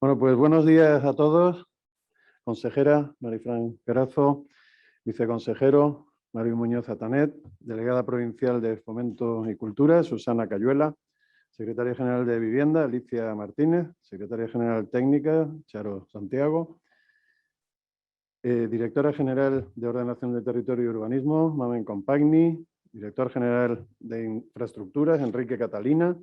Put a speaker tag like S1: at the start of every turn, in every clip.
S1: Bueno, pues buenos días a todos. Consejera Marifran Carazo, viceconsejero Mario Muñoz Atanet, delegada provincial de Fomento y Cultura Susana Cayuela, secretaria general de Vivienda Alicia Martínez, secretaria general técnica Charo Santiago, directora general de Ordenación del Territorio y Urbanismo Mamen Compagni, director general de Infraestructuras Enrique Catalina,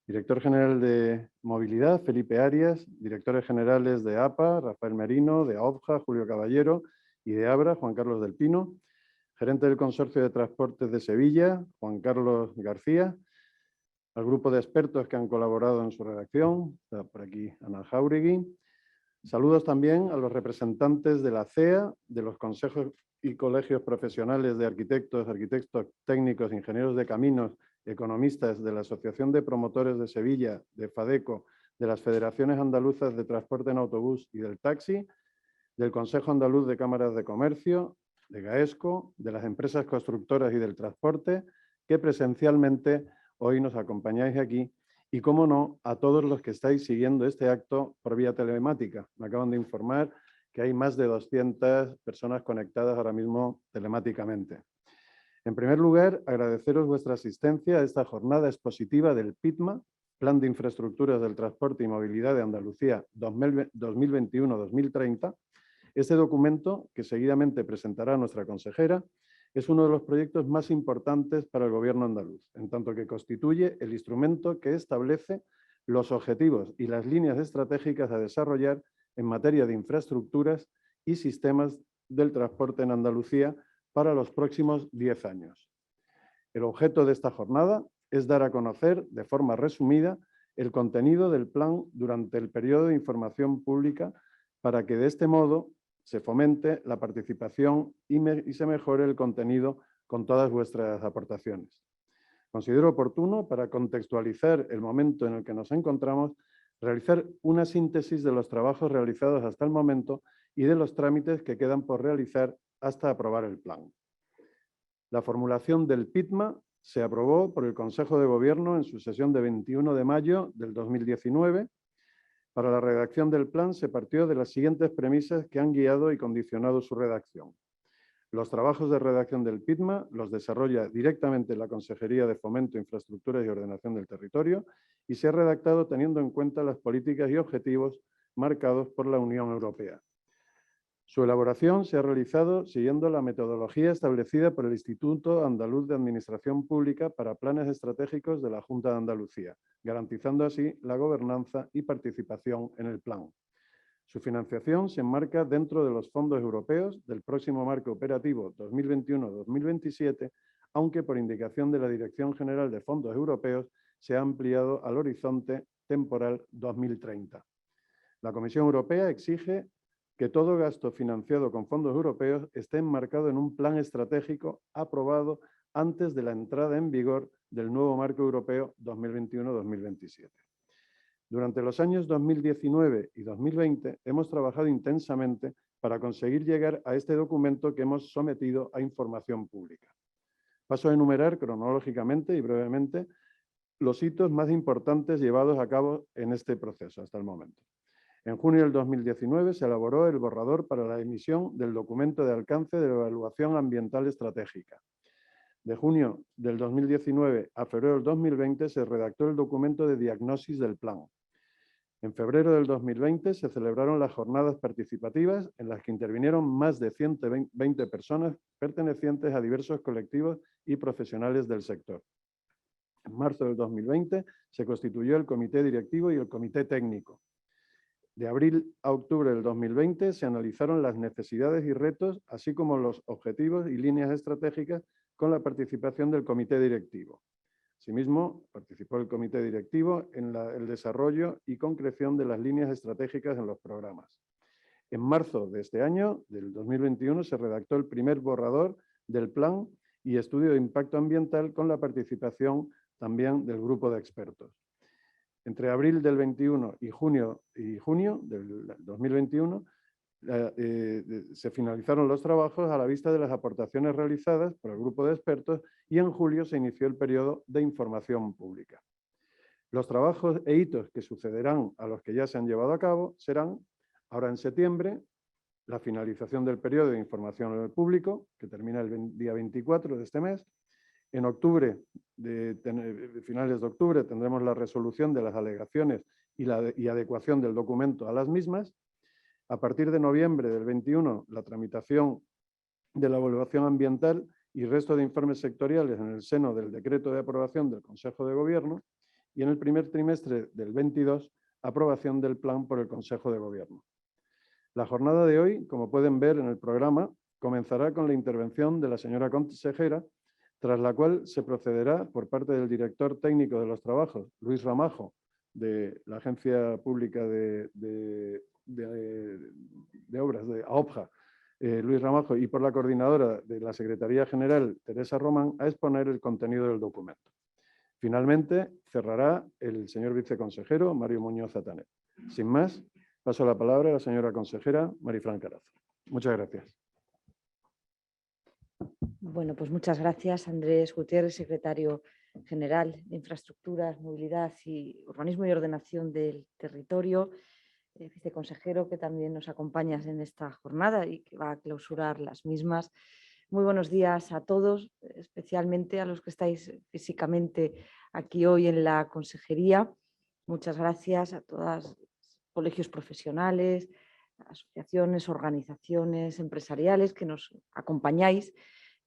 S1: director general de Movilidad, Felipe Arias, directores generales de APA, Rafael Merino, de AOBJA, Julio Caballero, y de ABRA, Juan Carlos del Pino, gerente del Consorcio de Transportes de Sevilla, Juan Carlos García, al grupo de expertos que han colaborado en su redacción, está por aquí Ana Jauregui. Saludos también a los representantes de la CEA, de los consejos y colegios profesionales de arquitectos, arquitectos técnicos, ingenieros de caminos, economistas de la Asociación de Promotores de Sevilla, de FADECO, de las Federaciones Andaluzas de Transporte en Autobús y del Taxi, del Consejo Andaluz de Cámaras de Comercio, de GAESCO, de las empresas constructoras y del transporte, que presencialmente hoy nos acompañáis aquí, y, cómo no, a todos los que estáis siguiendo este acto por vía telemática. Me acaban de informar que hay más de 200 personas conectadas ahora mismo telemáticamente. En primer lugar, agradeceros vuestra asistencia a esta jornada expositiva del PITMA, Plan de Infraestructuras del Transporte y Movilidad de Andalucía 2021-2030. Este documento, que seguidamente presentará nuestra consejera, es uno de los proyectos más importantes para el Gobierno andaluz, en tanto que constituye el instrumento que establece los objetivos y las líneas estratégicas a desarrollar en materia de infraestructuras y sistemas del transporte en Andalucía para los próximos 10 años. El objeto de esta jornada es dar a conocer, de forma resumida, el contenido del plan durante el periodo de información pública para que de este modo se fomente la participación y se mejore el contenido con todas vuestras aportaciones. Considero oportuno, para contextualizar el momento en el que nos encontramos, realizar una síntesis de los trabajos realizados hasta el momento y de los trámites que quedan por realizar hasta aprobar el plan. La formulación del PITMA se aprobó por el Consejo de Gobierno en su sesión de 21 de mayo del 2019. Para la redacción del plan se partió de las siguientes premisas que han guiado y condicionado su redacción. Los trabajos de redacción del PITMA los desarrolla directamente la Consejería de Fomento, Infraestructuras y Ordenación del Territorio y se ha redactado teniendo en cuenta las políticas y objetivos marcados por la Unión Europea. Su elaboración se ha realizado siguiendo la metodología establecida por el Instituto Andaluz de Administración Pública para Planes Estratégicos de la Junta de Andalucía, garantizando así la gobernanza y participación en el plan. Su financiación se enmarca dentro de los fondos europeos del próximo marco operativo 2021-2027, aunque por indicación de la Dirección General de Fondos Europeos se ha ampliado al horizonte temporal 2030. La Comisión Europea exige que todo gasto financiado con fondos europeos esté enmarcado en un plan estratégico aprobado antes de la entrada en vigor del nuevo marco europeo 2021-2027. Durante los años 2019 y 2020 hemos trabajado intensamente para conseguir llegar a este documento que hemos sometido a información pública. Paso a enumerar cronológicamente y brevemente los hitos más importantes llevados a cabo en este proceso hasta el momento. En junio del 2019 se elaboró el borrador para la emisión del documento de alcance de la evaluación ambiental estratégica. De junio del 2019 a febrero del 2020 se redactó el documento de diagnosis del plan. En febrero del 2020 se celebraron las jornadas participativas en las que intervinieron más de 120 personas pertenecientes a diversos colectivos y profesionales del sector. En marzo del 2020 se constituyó el comité directivo y el comité técnico. De abril a octubre del 2020 se analizaron las necesidades y retos, así como los objetivos y líneas estratégicas con la participación del comité directivo. Asimismo, participó el comité directivo en el desarrollo y concreción de las líneas estratégicas en los programas. En marzo de este año, del 2021, se redactó el primer borrador del plan y estudio de impacto ambiental con la participación también del grupo de expertos. Entre abril del 21 y junio del 2021 se finalizaron los trabajos a la vista de las aportaciones realizadas por el grupo de expertos y en julio se inició el periodo de información pública. Los trabajos e hitos que sucederán a los que ya se han llevado a cabo serán, ahora en septiembre, la finalización del periodo de información al público, que termina el día 24 de este mes. En octubre, finales de octubre, tendremos la resolución de las alegaciones y adecuación del documento a las mismas. A partir de noviembre del 21, la tramitación de la evaluación ambiental y resto de informes sectoriales en el seno del decreto de aprobación del Consejo de Gobierno, y en el primer trimestre del 22, aprobación del plan por el Consejo de Gobierno. La jornada de hoy, como pueden ver en el programa, comenzará con la intervención de la señora consejera, tras la cual se procederá por parte del director técnico de los trabajos, Luis Ramajo, de la Agencia Pública de Obras, de AOPJA, Luis Ramajo, y por la coordinadora de la Secretaría General, Teresa Román, a exponer el contenido del documento. Finalmente, cerrará el señor viceconsejero, Mario Muñoz Atanet. Sin más, paso la palabra a la señora consejera, Marifran Carazo. Muchas gracias.
S2: Bueno, pues muchas gracias, Andrés Gutiérrez, secretario general de Infraestructuras, Movilidad y Urbanismo y Ordenación del Territorio, viceconsejero que también nos acompañas en esta jornada y que va a clausurar las mismas. Muy buenos días a todos, especialmente a los que estáis físicamente aquí hoy en la consejería. Muchas gracias a todos los colegios profesionales, asociaciones, organizaciones empresariales que nos acompañáis.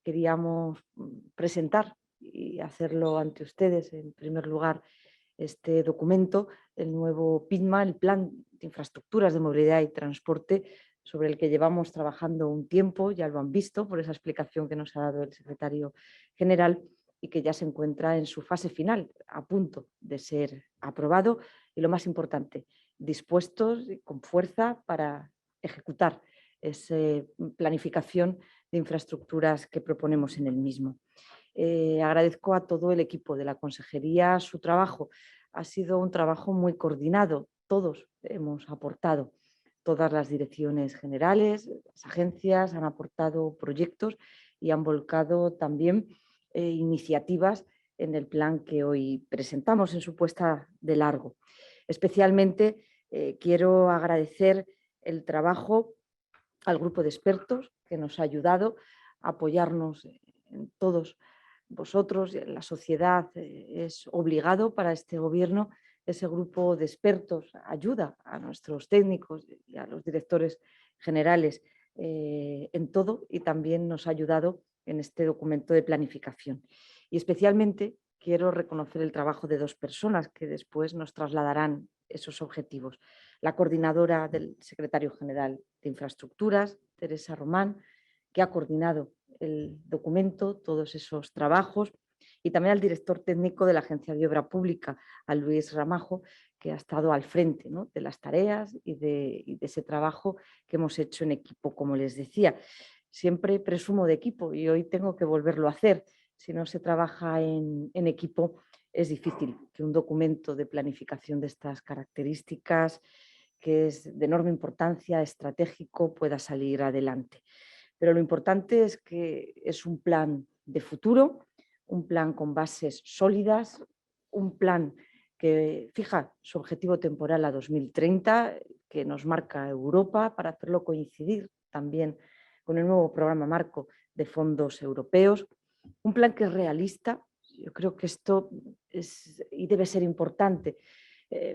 S2: Queríamos presentar y hacerlo ante ustedes, en primer lugar, este documento, el nuevo PINMA, el Plan de Infraestructuras de Movilidad y Transporte, sobre el que llevamos trabajando un tiempo, ya lo han visto por esa explicación que nos ha dado el secretario general, y que ya se encuentra en su fase final, a punto de ser aprobado y, lo más importante, dispuestos y con fuerza para ejecutar esa planificación de infraestructuras que proponemos en el mismo. Agradezco a todo el equipo de la consejería su trabajo. Ha sido un trabajo muy coordinado, todos hemos aportado, todas las direcciones generales, las agencias han aportado proyectos y han volcado también iniciativas en el plan que hoy presentamos en su puesta de largo. Especialmente quiero agradecer el trabajo al grupo de expertos que nos ha ayudado a apoyarnos en todos vosotros. La sociedad es obligado para este gobierno. Ese grupo de expertos ayuda a nuestros técnicos y a los directores generales en todo, y también nos ha ayudado en este documento de planificación. Y especialmente quiero reconocer el trabajo de dos personas que después nos trasladarán esos objetivos. La coordinadora del secretario general de Infraestructuras, Teresa Román, que ha coordinado el documento, todos esos trabajos, y también al director técnico de la Agencia de Obra Pública, a Luis Ramajo, que ha estado al frente, ¿no?, de las tareas y de ese trabajo que hemos hecho en equipo, como les decía. Siempre presumo de equipo y hoy tengo que volverlo a hacer. Si no se trabaja en equipo, es difícil que un documento de planificación de estas características, que es de enorme importancia, estratégico, pueda salir adelante. Pero lo importante es que es un plan de futuro, un plan con bases sólidas, un plan que fija su objetivo temporal a 2030, que nos marca Europa para hacerlo coincidir también con el nuevo programa marco de fondos europeos, un plan que es realista. Yo creo que esto es y debe ser importante.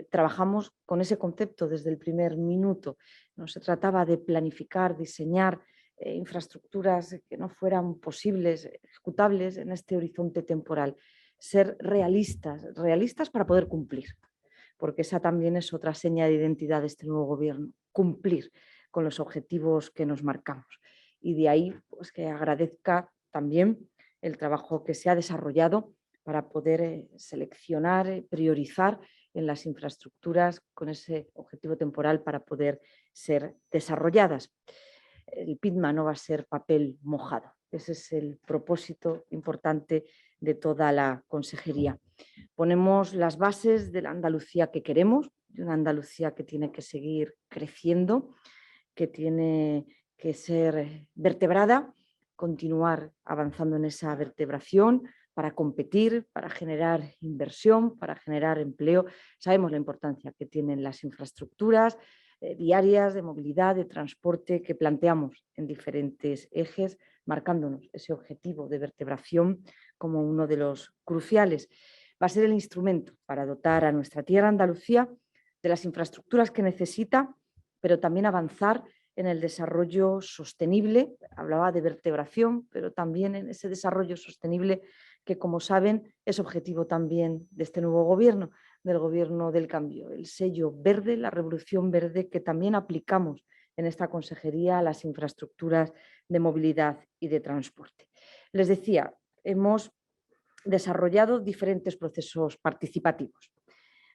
S2: Trabajamos con ese concepto desde el primer minuto. No se trataba de planificar, diseñar infraestructuras que no fueran posibles, ejecutables en este horizonte temporal. Ser realistas, realistas para poder cumplir, porque esa también es otra seña de identidad de este nuevo gobierno, cumplir con los objetivos que nos marcamos. Y de ahí pues, que agradezca también el trabajo que se ha desarrollado para poder seleccionar, priorizar en las infraestructuras con ese objetivo temporal para poder ser desarrolladas. El PINMA no va a ser papel mojado. Ese es el propósito importante de toda la consejería. Ponemos las bases de la Andalucía que queremos, de una Andalucía que tiene que seguir creciendo, que tiene que ser vertebrada, continuar avanzando en esa vertebración para competir, para generar inversión, para generar empleo. Sabemos la importancia que tienen las infraestructuras viarias, de movilidad, de transporte que planteamos en diferentes ejes, marcándonos ese objetivo de vertebración como uno de los cruciales. Va a ser el instrumento para dotar a nuestra tierra, Andalucía, de las infraestructuras que necesita, pero también avanzar en el desarrollo sostenible. Hablaba de vertebración, pero también en ese desarrollo sostenible que, como saben, es objetivo también de este nuevo gobierno, del gobierno del cambio. El sello verde, la revolución verde que también aplicamos en esta consejería a las infraestructuras de movilidad y de transporte. Les decía, hemos desarrollado diferentes procesos participativos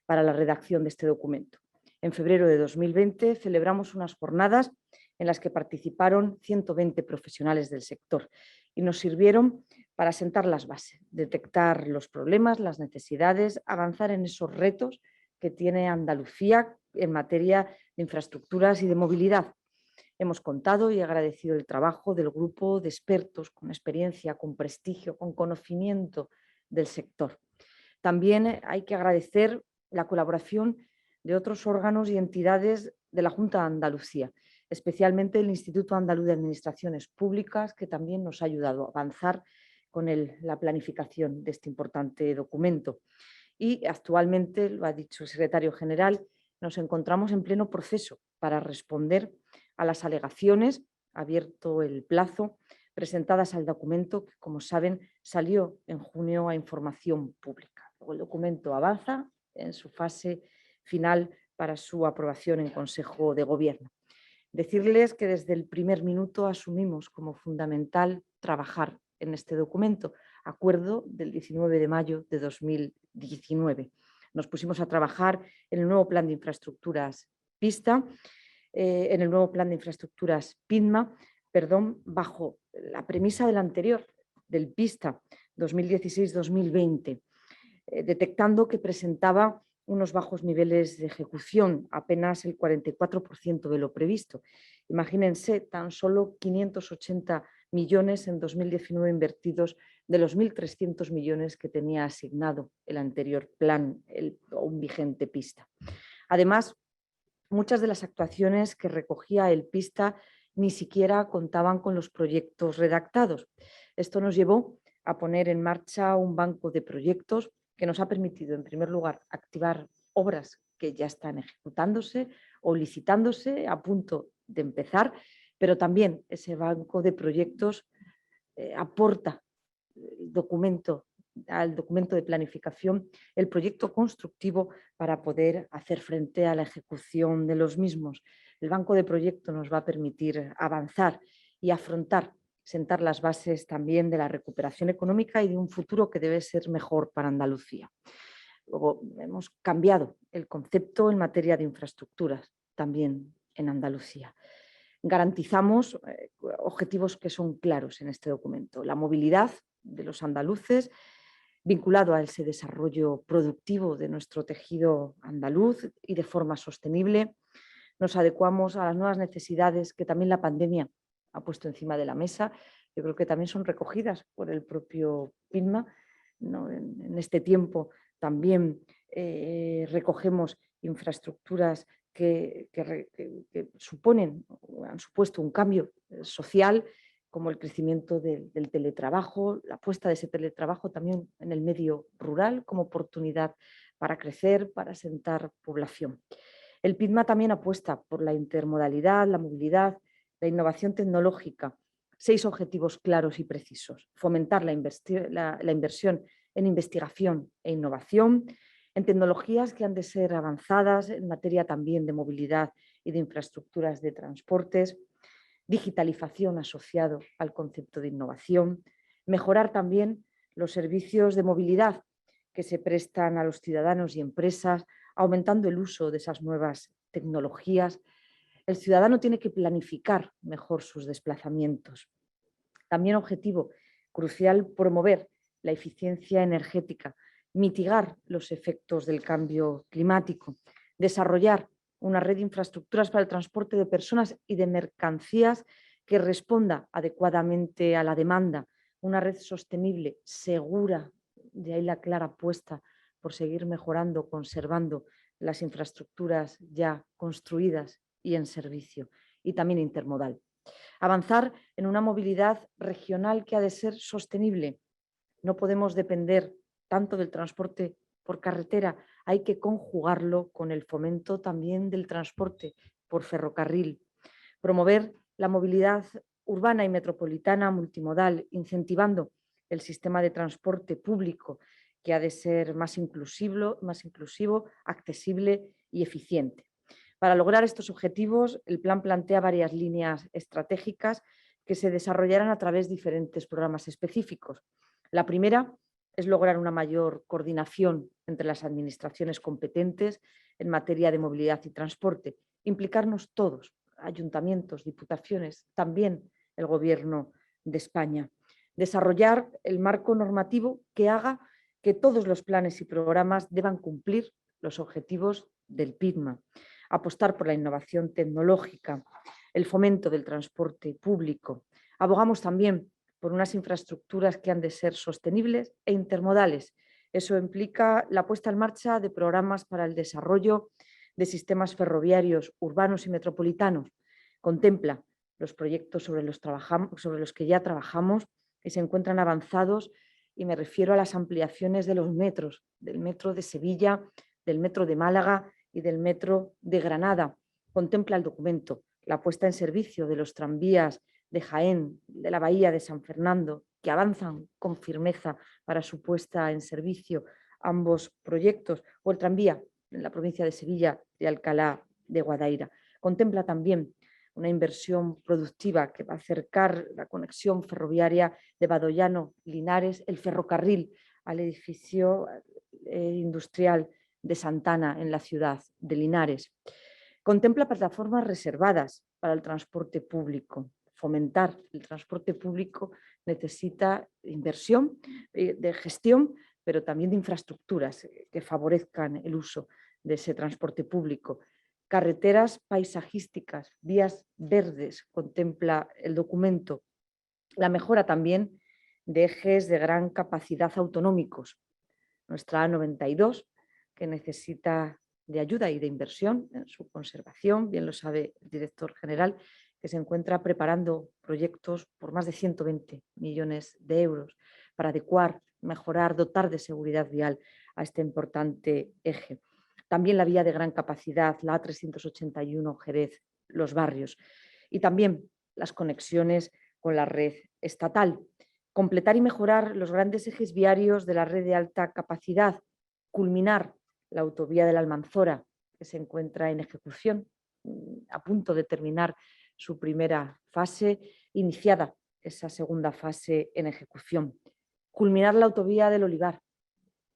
S2: para la redacción de este documento. En febrero de 2020 celebramos unas jornadas en las que participaron 120 profesionales del sector y nos sirvieron para sentar las bases, detectar los problemas, las necesidades, avanzar en esos retos que tiene Andalucía en materia de infraestructuras y de movilidad. Hemos contado y agradecido el trabajo del grupo de expertos con experiencia, con prestigio, con conocimiento del sector. También hay que agradecer la colaboración de otros órganos y entidades de la Junta de Andalucía, especialmente el Instituto Andaluz de Administraciones Públicas, que también nos ha ayudado a avanzar con la planificación de este importante documento. Y actualmente, lo ha dicho el secretario general, nos encontramos en pleno proceso para responder a las alegaciones, abierto el plazo, presentadas al documento que, como saben, salió en junio a información pública. Luego el documento avanza en su fase final para su aprobación en Consejo de Gobierno. Decirles que desde el primer minuto asumimos como fundamental trabajar en este documento, acuerdo del 19 de mayo de 2019. Nos pusimos a trabajar en el nuevo plan de infraestructuras PISTA, en el nuevo plan de infraestructuras PIDMA, bajo la premisa del anterior, del PISTA 2016-2020, detectando que presentaba unos bajos niveles de ejecución, apenas el 44% de lo previsto. Imagínense, tan solo 580 millones en 2019 invertidos de los 1.300 millones que tenía asignado el anterior plan, un vigente PISTA. Además, muchas de las actuaciones que recogía el PISTA ni siquiera contaban con los proyectos redactados. Esto nos llevó a poner en marcha un banco de proyectos que nos ha permitido, en primer lugar, activar obras que ya están ejecutándose o licitándose a punto de empezar, pero también ese banco de proyectos aporta al documento de planificación el proyecto constructivo para poder hacer frente a la ejecución de los mismos. El banco de proyectos nos va a permitir avanzar y afrontar, sentar las bases también de la recuperación económica y de un futuro que debe ser mejor para Andalucía. Luego hemos cambiado el concepto en materia de infraestructuras también en Andalucía. Garantizamos objetivos que son claros en este documento. La movilidad de los andaluces, vinculado a ese desarrollo productivo de nuestro tejido andaluz y de forma sostenible. Nos adecuamos a las nuevas necesidades que también la pandemia ha puesto encima de la mesa. Yo creo que también son recogidas por el propio PIDMA, ¿no? En este tiempo también recogemos infraestructuras que han supuesto un cambio social, como el crecimiento del teletrabajo, la apuesta de ese teletrabajo también en el medio rural como oportunidad para crecer, para asentar población. El PIDMA también apuesta por la intermodalidad, la movilidad, la innovación tecnológica. 6 objetivos claros y precisos. Fomentar la inversión en investigación e innovación, en tecnologías que han de ser avanzadas en materia también de movilidad y de infraestructuras de transportes, digitalización asociado al concepto de innovación, mejorar también los servicios de movilidad que se prestan a los ciudadanos y empresas, aumentando el uso de esas nuevas tecnologías. El ciudadano tiene que planificar mejor sus desplazamientos. También objetivo crucial, promover la eficiencia energética, mitigar los efectos del cambio climático, desarrollar una red de infraestructuras para el transporte de personas y de mercancías que responda adecuadamente a la demanda, una red sostenible, segura De ahí la clara apuesta por seguir mejorando, conservando las infraestructuras ya construidas y en servicio, y también intermodal. Avanzar en una movilidad regional que ha de ser sostenible. No podemos depender tanto del transporte por carretera, hay que conjugarlo con el fomento también del transporte por ferrocarril. Promover la movilidad urbana y metropolitana multimodal, incentivando el sistema de transporte público que ha de ser más inclusivo, accesible y eficiente. Para lograr estos objetivos, el plan plantea varias líneas estratégicas que se desarrollarán a través de diferentes programas específicos. La primera es lograr una mayor coordinación entre las administraciones competentes en materia de movilidad y transporte, implicarnos todos, ayuntamientos, diputaciones, también el Gobierno de España. Desarrollar el marco normativo que haga que todos los planes y programas deban cumplir los objetivos del PIDMA. Apostar por la innovación tecnológica, el fomento del transporte público. Abogamos también por unas infraestructuras que han de ser sostenibles e intermodales. Eso implica la puesta en marcha de programas para el desarrollo de sistemas ferroviarios urbanos y metropolitanos. Contempla los proyectos sobre los que ya trabajamos y se encuentran avanzados, y me refiero a las ampliaciones de los metros, del metro de Sevilla, del metro de Málaga y del metro de Granada. Contempla el documento la puesta en servicio de los tranvías de Jaén, de la Bahía de San Fernando, que avanzan con firmeza para su puesta en servicio ambos proyectos, o el tranvía en la provincia de Sevilla de Alcalá de Guadaira. Contempla también una inversión productiva que va a acercar la conexión ferroviaria de Badoyano-Linares, el ferrocarril al edificio industrial de Santana en la ciudad de Linares. Contempla plataformas reservadas para el transporte público. Fomentar el transporte público necesita inversión, de gestión, pero también de infraestructuras que favorezcan el uso de ese transporte público. Carreteras paisajísticas, vías verdes, contempla el documento. La mejora también de ejes de gran capacidad autonómicos. Nuestra A92, que necesita de ayuda y de inversión en su conservación, bien lo sabe el director general, que se encuentra preparando proyectos por más de 120 millones de euros para adecuar, mejorar, dotar de seguridad vial a este importante eje. También la vía de gran capacidad, la A381 Jerez-Los Barrios, y también las conexiones con la red estatal. Completar y mejorar los grandes ejes viarios de la red de alta capacidad, culminar la autovía de la Almanzora, que se encuentra en ejecución, a punto de terminar su primera fase, iniciada esa segunda fase en ejecución. Culminar la autovía del Olivar,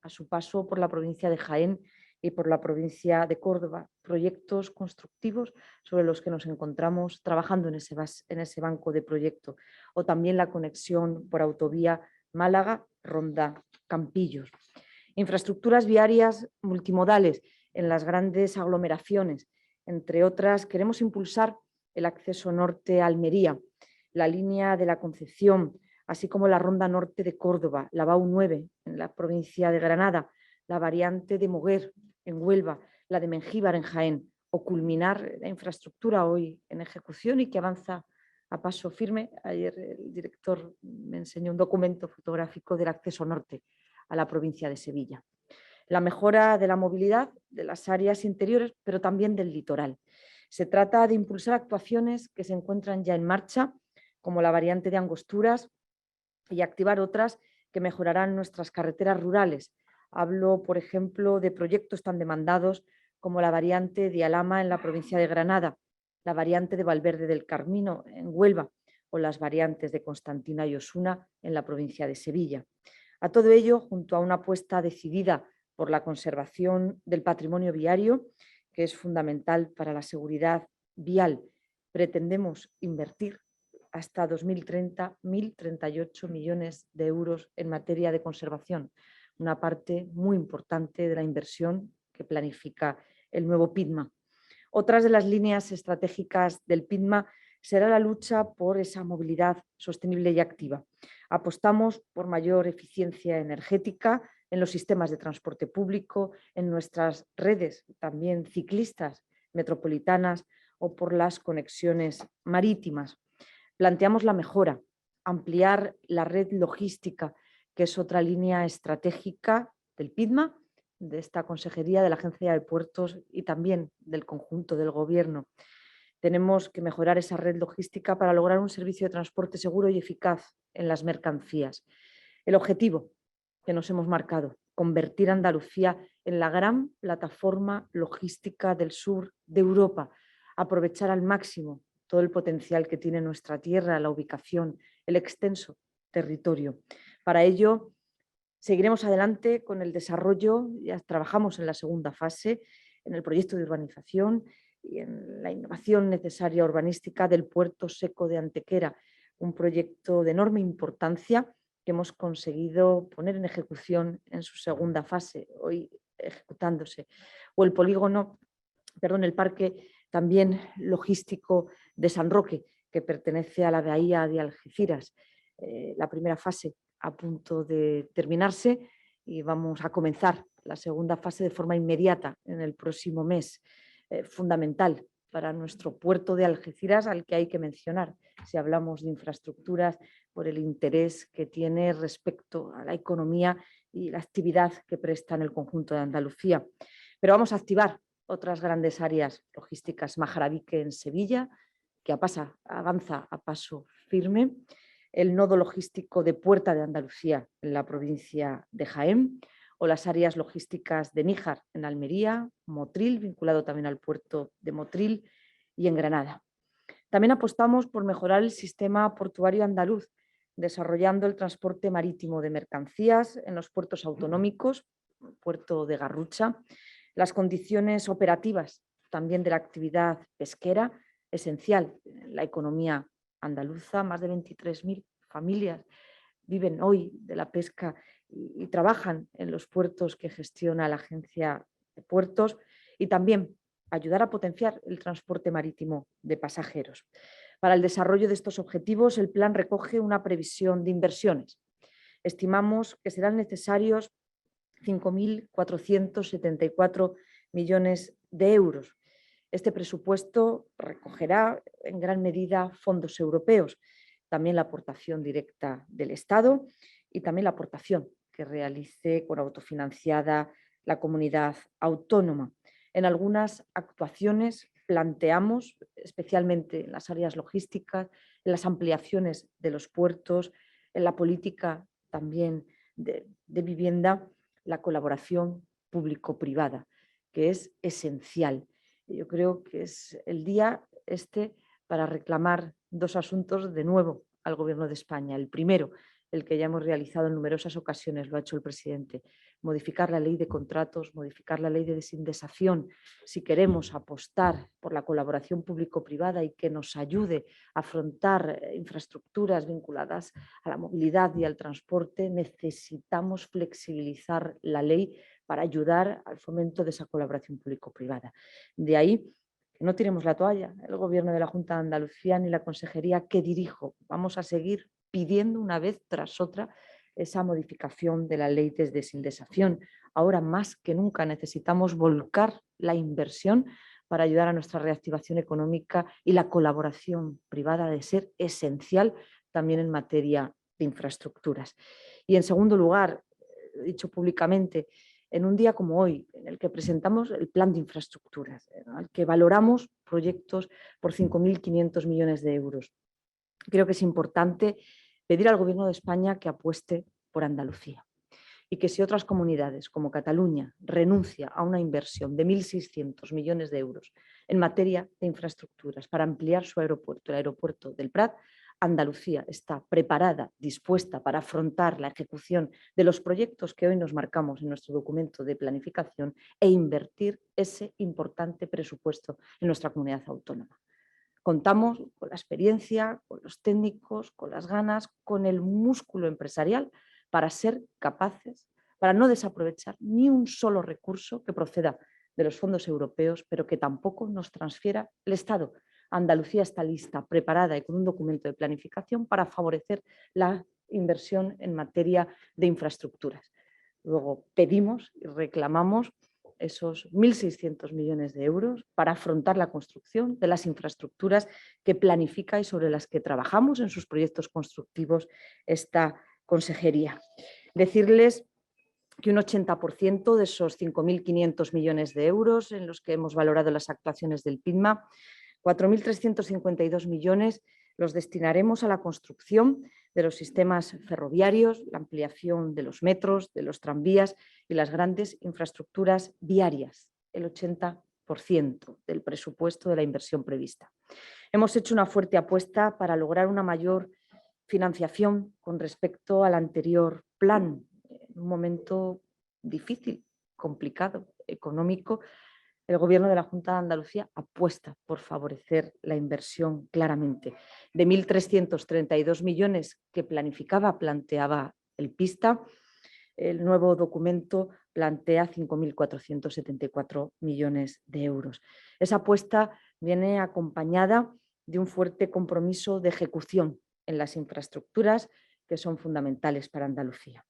S2: a su paso por la provincia de Jaén y por la provincia de Córdoba, proyectos constructivos sobre los que nos encontramos trabajando en ese banco de proyecto, o también la conexión por autovía Málaga-Ronda-Campillos. Infraestructuras viarias multimodales en las grandes aglomeraciones. Entre otras, queremos impulsar el acceso norte a Almería, la línea de la Concepción, así como la ronda norte de Córdoba, la BAU 9 en la provincia de Granada, la variante de Moguer en Huelva, la de Mengíbar en Jaén, o culminar la infraestructura hoy en ejecución y que avanza a paso firme. Ayer el director me enseñó un documento fotográfico del acceso norte a la provincia de Sevilla. La mejora de la movilidad de las áreas interiores, pero también del litoral. Se trata de impulsar actuaciones que se encuentran ya en marcha, como la variante de Angosturas, y activar otras que mejorarán nuestras carreteras rurales. Hablo, por ejemplo, de proyectos tan demandados como la variante de Alhama en la provincia de Granada, la variante de Valverde del Carmino en Huelva, o las variantes de Constantina y Osuna en la provincia de Sevilla. A todo ello, junto a una apuesta decidida por la conservación del patrimonio viario, que es fundamental para la seguridad vial, pretendemos invertir hasta 2030 1.038 millones de euros en materia de conservación, una parte muy importante de la inversión que planifica el nuevo PIDMA. Otras de las líneas estratégicas del PIDMA será la lucha por esa movilidad sostenible y activa. Apostamos por mayor eficiencia energética en los sistemas de transporte público, en nuestras redes también ciclistas metropolitanas o por las conexiones marítimas. Planteamos la mejora, ampliar la red logística, que es otra línea estratégica del PIDMA, de esta Consejería de la Agencia de Puertos y también del conjunto del Gobierno. Tenemos que mejorar esa red logística para lograr un servicio de transporte seguro y eficaz en las mercancías. El objetivo que nos hemos marcado, convertir a Andalucía en la gran plataforma logística del sur de Europa, aprovechar al máximo todo el potencial que tiene nuestra tierra, la ubicación, el extenso territorio. Para ello, seguiremos adelante con el desarrollo, ya trabajamos en la segunda fase, en el proyecto de urbanización y en la innovación necesaria urbanística del puerto seco de Antequera, un proyecto de enorme importancia que hemos conseguido poner en ejecución en su segunda fase, hoy ejecutándose, o el el parque también logístico de San Roque, que pertenece a la bahía de Algeciras. La primera fase a punto de terminarse y vamos a comenzar la segunda fase de forma inmediata en el próximo mes. Fundamental para nuestro puerto de Algeciras, al que hay que mencionar si hablamos de infraestructuras, por el interés que tiene respecto a la economía y la actividad que presta en el conjunto de Andalucía. Pero vamos a activar otras grandes áreas logísticas, Majarabique en Sevilla, que avanza a paso firme, el nodo logístico de Puerta de Andalucía en la provincia de Jaén, o las áreas logísticas de Níjar en Almería, Motril, vinculado también al puerto de Motril, y en Granada. También apostamos por mejorar el sistema portuario andaluz, desarrollando el transporte marítimo de mercancías en los puertos autonómicos, el puerto de Garrucha, las condiciones operativas también de la actividad pesquera, esencial en la economía andaluza. Más de 23.000 familias viven hoy de la pesca y trabajan en los puertos que gestiona la Agencia de Puertos, y también ayudar a potenciar el transporte marítimo de pasajeros. Para el desarrollo de estos objetivos, el plan recoge una previsión de inversiones. Estimamos que serán necesarios 5.474 millones de euros. Este presupuesto recogerá en gran medida fondos europeos, también la aportación directa del Estado y también la aportación que realice con autofinanciada la comunidad autónoma. En algunas actuaciones planteamos, especialmente en las áreas logísticas, en las ampliaciones de los puertos, en la política también de vivienda, la colaboración público-privada, que es esencial. Yo creo que es el día para reclamar dos asuntos de nuevo al Gobierno de España. El primero, el que ya hemos realizado en numerosas ocasiones, lo ha hecho el presidente, modificar la ley de contratos, modificar la ley de desindexación, si queremos apostar por la colaboración público-privada y que nos ayude a afrontar infraestructuras vinculadas a la movilidad y al transporte, necesitamos flexibilizar la ley para ayudar al fomento de esa colaboración público-privada. De ahí que no tiremos la toalla, el Gobierno de la Junta de Andalucía ni la Consejería que dirijo. Vamos a seguir pidiendo una vez tras otra esa modificación de la ley de desindexación. Ahora más que nunca necesitamos volcar la inversión para ayudar a nuestra reactivación económica, y la colaboración privada ha de ser esencial también en materia de infraestructuras. Y en segundo lugar, he dicho públicamente, en un día como hoy, en el que presentamos el plan de infraestructuras, en el que valoramos proyectos por 5.500 millones de euros, creo que es importante pedir al Gobierno de España que apueste por Andalucía, y que si otras comunidades como Cataluña renuncia a una inversión de 1.600 millones de euros en materia de infraestructuras para ampliar su aeropuerto, el aeropuerto del Prat, Andalucía está preparada, dispuesta para afrontar la ejecución de los proyectos que hoy nos marcamos en nuestro documento de planificación e invertir ese importante presupuesto en nuestra comunidad autónoma. Contamos con la experiencia, con los técnicos, con las ganas, con el músculo empresarial para ser capaces, para no desaprovechar ni un solo recurso que proceda de los fondos europeos, pero que tampoco nos transfiera el Estado, Andalucía está lista, preparada y con un documento de planificación para favorecer la inversión en materia de infraestructuras. Luego pedimos y reclamamos esos 1.600 millones de euros para afrontar la construcción de las infraestructuras que planifica y sobre las que trabajamos en sus proyectos constructivos esta consejería. Decirles que un 80% de esos 5.500 millones de euros en los que hemos valorado las actuaciones del PIDMA, 4.352 millones los destinaremos a la construcción de los sistemas ferroviarios, la ampliación de los metros, de los tranvías y las grandes infraestructuras viarias, el 80% del presupuesto de la inversión prevista. Hemos hecho una fuerte apuesta para lograr una mayor financiación con respecto al anterior plan, en un momento difícil, complicado, económico. El Gobierno de la Junta de Andalucía apuesta por favorecer la inversión claramente. De 1.332 millones que planteaba el PISTA, el nuevo documento plantea 5.474 millones de euros. Esa apuesta viene acompañada de un fuerte compromiso de ejecución en las infraestructuras que son fundamentales para Andalucía.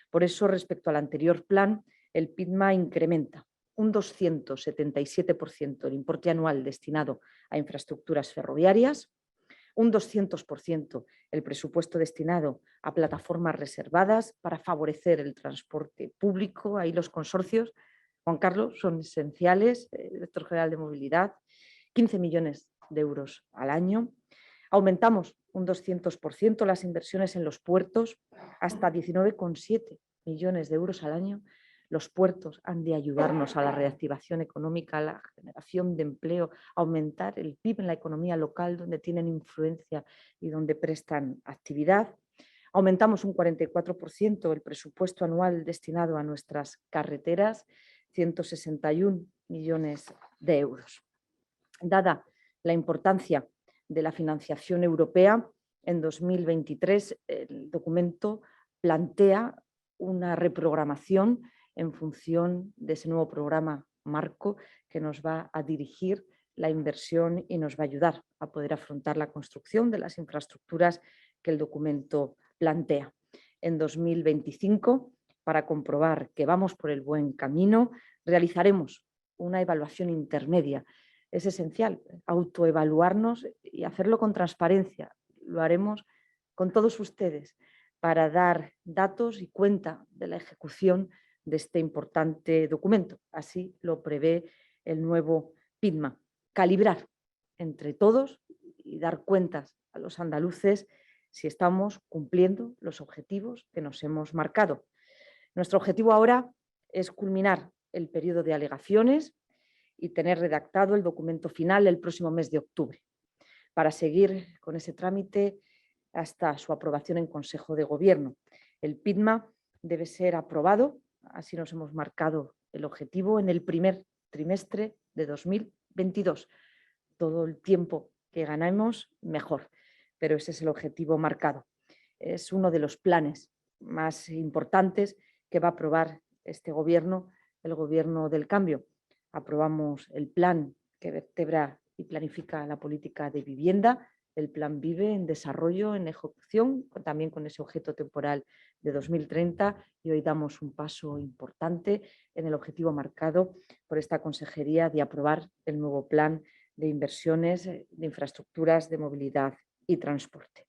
S2: Por eso, respecto al anterior plan, el PIDMA incrementa un 277% el importe anual destinado a infraestructuras ferroviarias, un 200% el presupuesto destinado a plataformas reservadas para favorecer el transporte público. Ahí los consorcios, Juan Carlos, son esenciales, el director general de movilidad, 15 millones de euros al año. Aumentamos un 200% las inversiones en los puertos, hasta 19,7 millones de euros al año. Los puertos han de ayudarnos a la reactivación económica, a la generación de empleo, a aumentar el PIB en la economía local donde tienen influencia y donde prestan actividad. Aumentamos un 44% el presupuesto anual destinado a nuestras carreteras, 161 millones de euros. Dada la importancia de la financiación europea, en 2023 el documento plantea una reprogramación en función de ese nuevo programa marco que nos va a dirigir la inversión y nos va a ayudar a poder afrontar la construcción de las infraestructuras que el documento plantea. En 2025, para comprobar que vamos por el buen camino, realizaremos una evaluación intermedia. Es esencial autoevaluarnos y hacerlo con transparencia. Lo haremos con todos ustedes para dar datos y cuenta de la ejecución de este importante documento. Así lo prevé el nuevo PIDMA. Calibrar entre todos y dar cuentas a los andaluces si estamos cumpliendo los objetivos que nos hemos marcado. Nuestro objetivo ahora es culminar el periodo de alegaciones y tener redactado el documento final el próximo mes de octubre, para seguir con ese trámite hasta su aprobación en Consejo de Gobierno. El PIDMA debe ser aprobado, así nos hemos marcado el objetivo, en el primer trimestre de 2022. Todo el tiempo que ganemos, mejor, pero ese es el objetivo marcado. Es uno de los planes más importantes que va a aprobar este Gobierno, el Gobierno del Cambio. Aprobamos el plan que vertebra y planifica la política de vivienda, el Plan Vive en desarrollo, en ejecución, también con ese objeto temporal de 2030, y hoy damos un paso importante en el objetivo marcado por esta consejería de aprobar el nuevo plan de inversiones de infraestructuras de movilidad y transporte.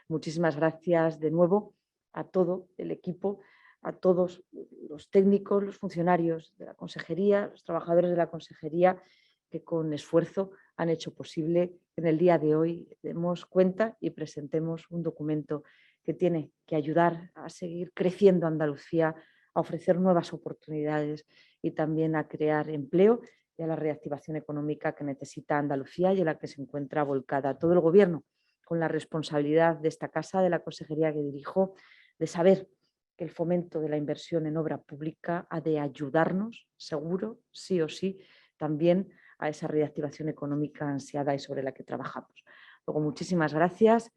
S2: Muchísimas gracias de nuevo a todo el equipo, a todos los técnicos, los funcionarios de la consejería, los trabajadores de la consejería que con esfuerzo han hecho posible que en el día de hoy demos cuenta y presentemos un documento que tiene que ayudar a seguir creciendo Andalucía, a ofrecer nuevas oportunidades y también a crear empleo y a la reactivación económica que necesita Andalucía y en la que se encuentra volcada todo el Gobierno, con la responsabilidad de esta casa, de la consejería que dirijo, de saber que el fomento de la inversión en obra pública ha de ayudarnos, seguro, sí o sí, también a esa reactivación económica ansiada y sobre la que trabajamos. Luego, muchísimas gracias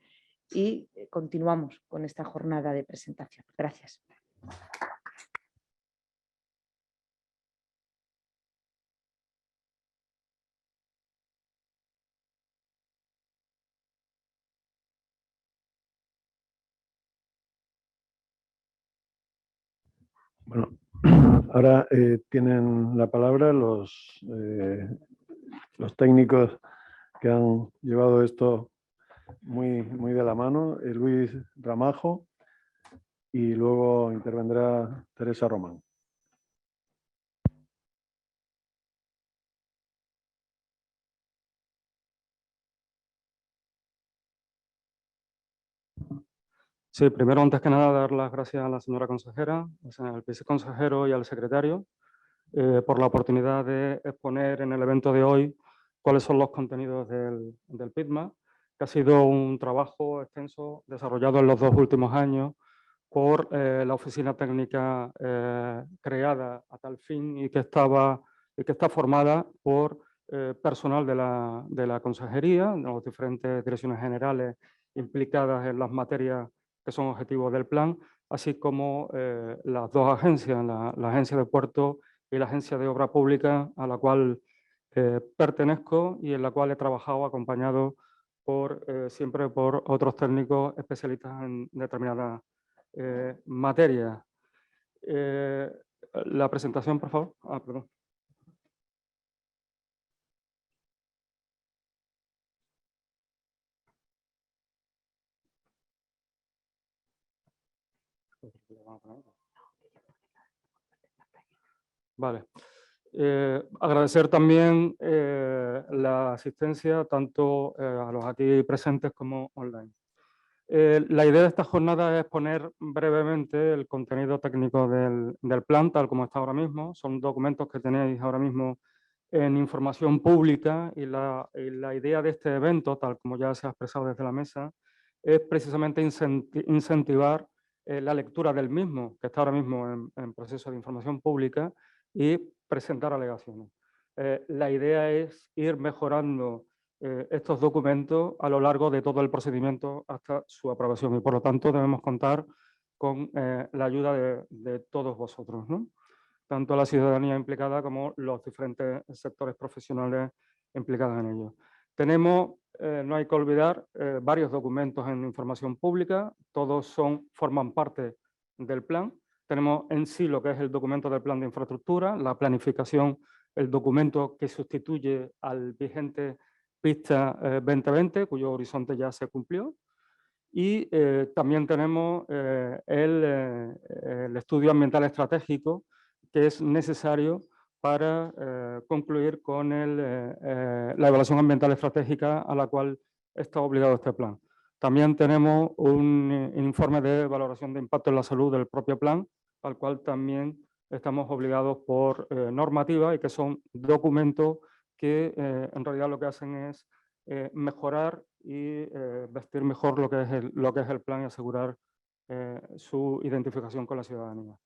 S2: y continuamos con esta jornada de presentación. Gracias.
S1: Bueno, ahora tienen la palabra los técnicos que han llevado esto muy de la mano, Luis Ramajo, y luego intervendrá Teresa Román.
S3: Sí, primero, antes que nada, dar las gracias a la señora consejera, al viceconsejero y al secretario por la oportunidad de exponer en el evento de hoy cuáles son los contenidos del PIDMA, que ha sido un trabajo extenso desarrollado en los 2 últimos años por la oficina técnica creada a tal fin y que está formada por personal de la consejería, de las diferentes direcciones generales implicadas en las materias que son objetivos del plan, así como las 2 agencias, la Agencia de Puertos y la Agencia de Obra Pública, a la cual pertenezco y en la cual he trabajado acompañado siempre por otros técnicos especialistas en determinadas materias. La presentación, por favor. Perdón. Vale. Agradecer también la asistencia tanto a los aquí presentes como online. La idea de esta jornada es exponer brevemente el contenido técnico del plan, tal como está ahora mismo. Son documentos que tenéis ahora mismo en información pública y la idea de este evento, tal como ya se ha expresado desde la mesa, es precisamente incentivar la lectura del mismo, que está ahora mismo en proceso de información pública, y presentar alegaciones. La idea es ir mejorando estos documentos a lo largo de todo el procedimiento hasta su aprobación y por lo tanto debemos contar con la ayuda de todos vosotros, ¿no? Tanto la ciudadanía implicada como los diferentes sectores profesionales implicados en ello. Tenemos, no hay que olvidar, varios documentos en información pública, todos forman parte del plan. Tenemos en sí lo que es el documento del plan de infraestructura, la planificación, el documento que sustituye al vigente Pista 2020, cuyo horizonte ya se cumplió. Y también tenemos el estudio ambiental estratégico, que es necesario para concluir con la evaluación ambiental estratégica a la cual está obligado este plan. También tenemos un informe de valoración de impacto en la salud del propio plan, al cual también estamos obligados por normativa y que son documentos que en realidad lo que hacen es mejorar y vestir mejor lo que es el plan y asegurar su identificación con la ciudadanía.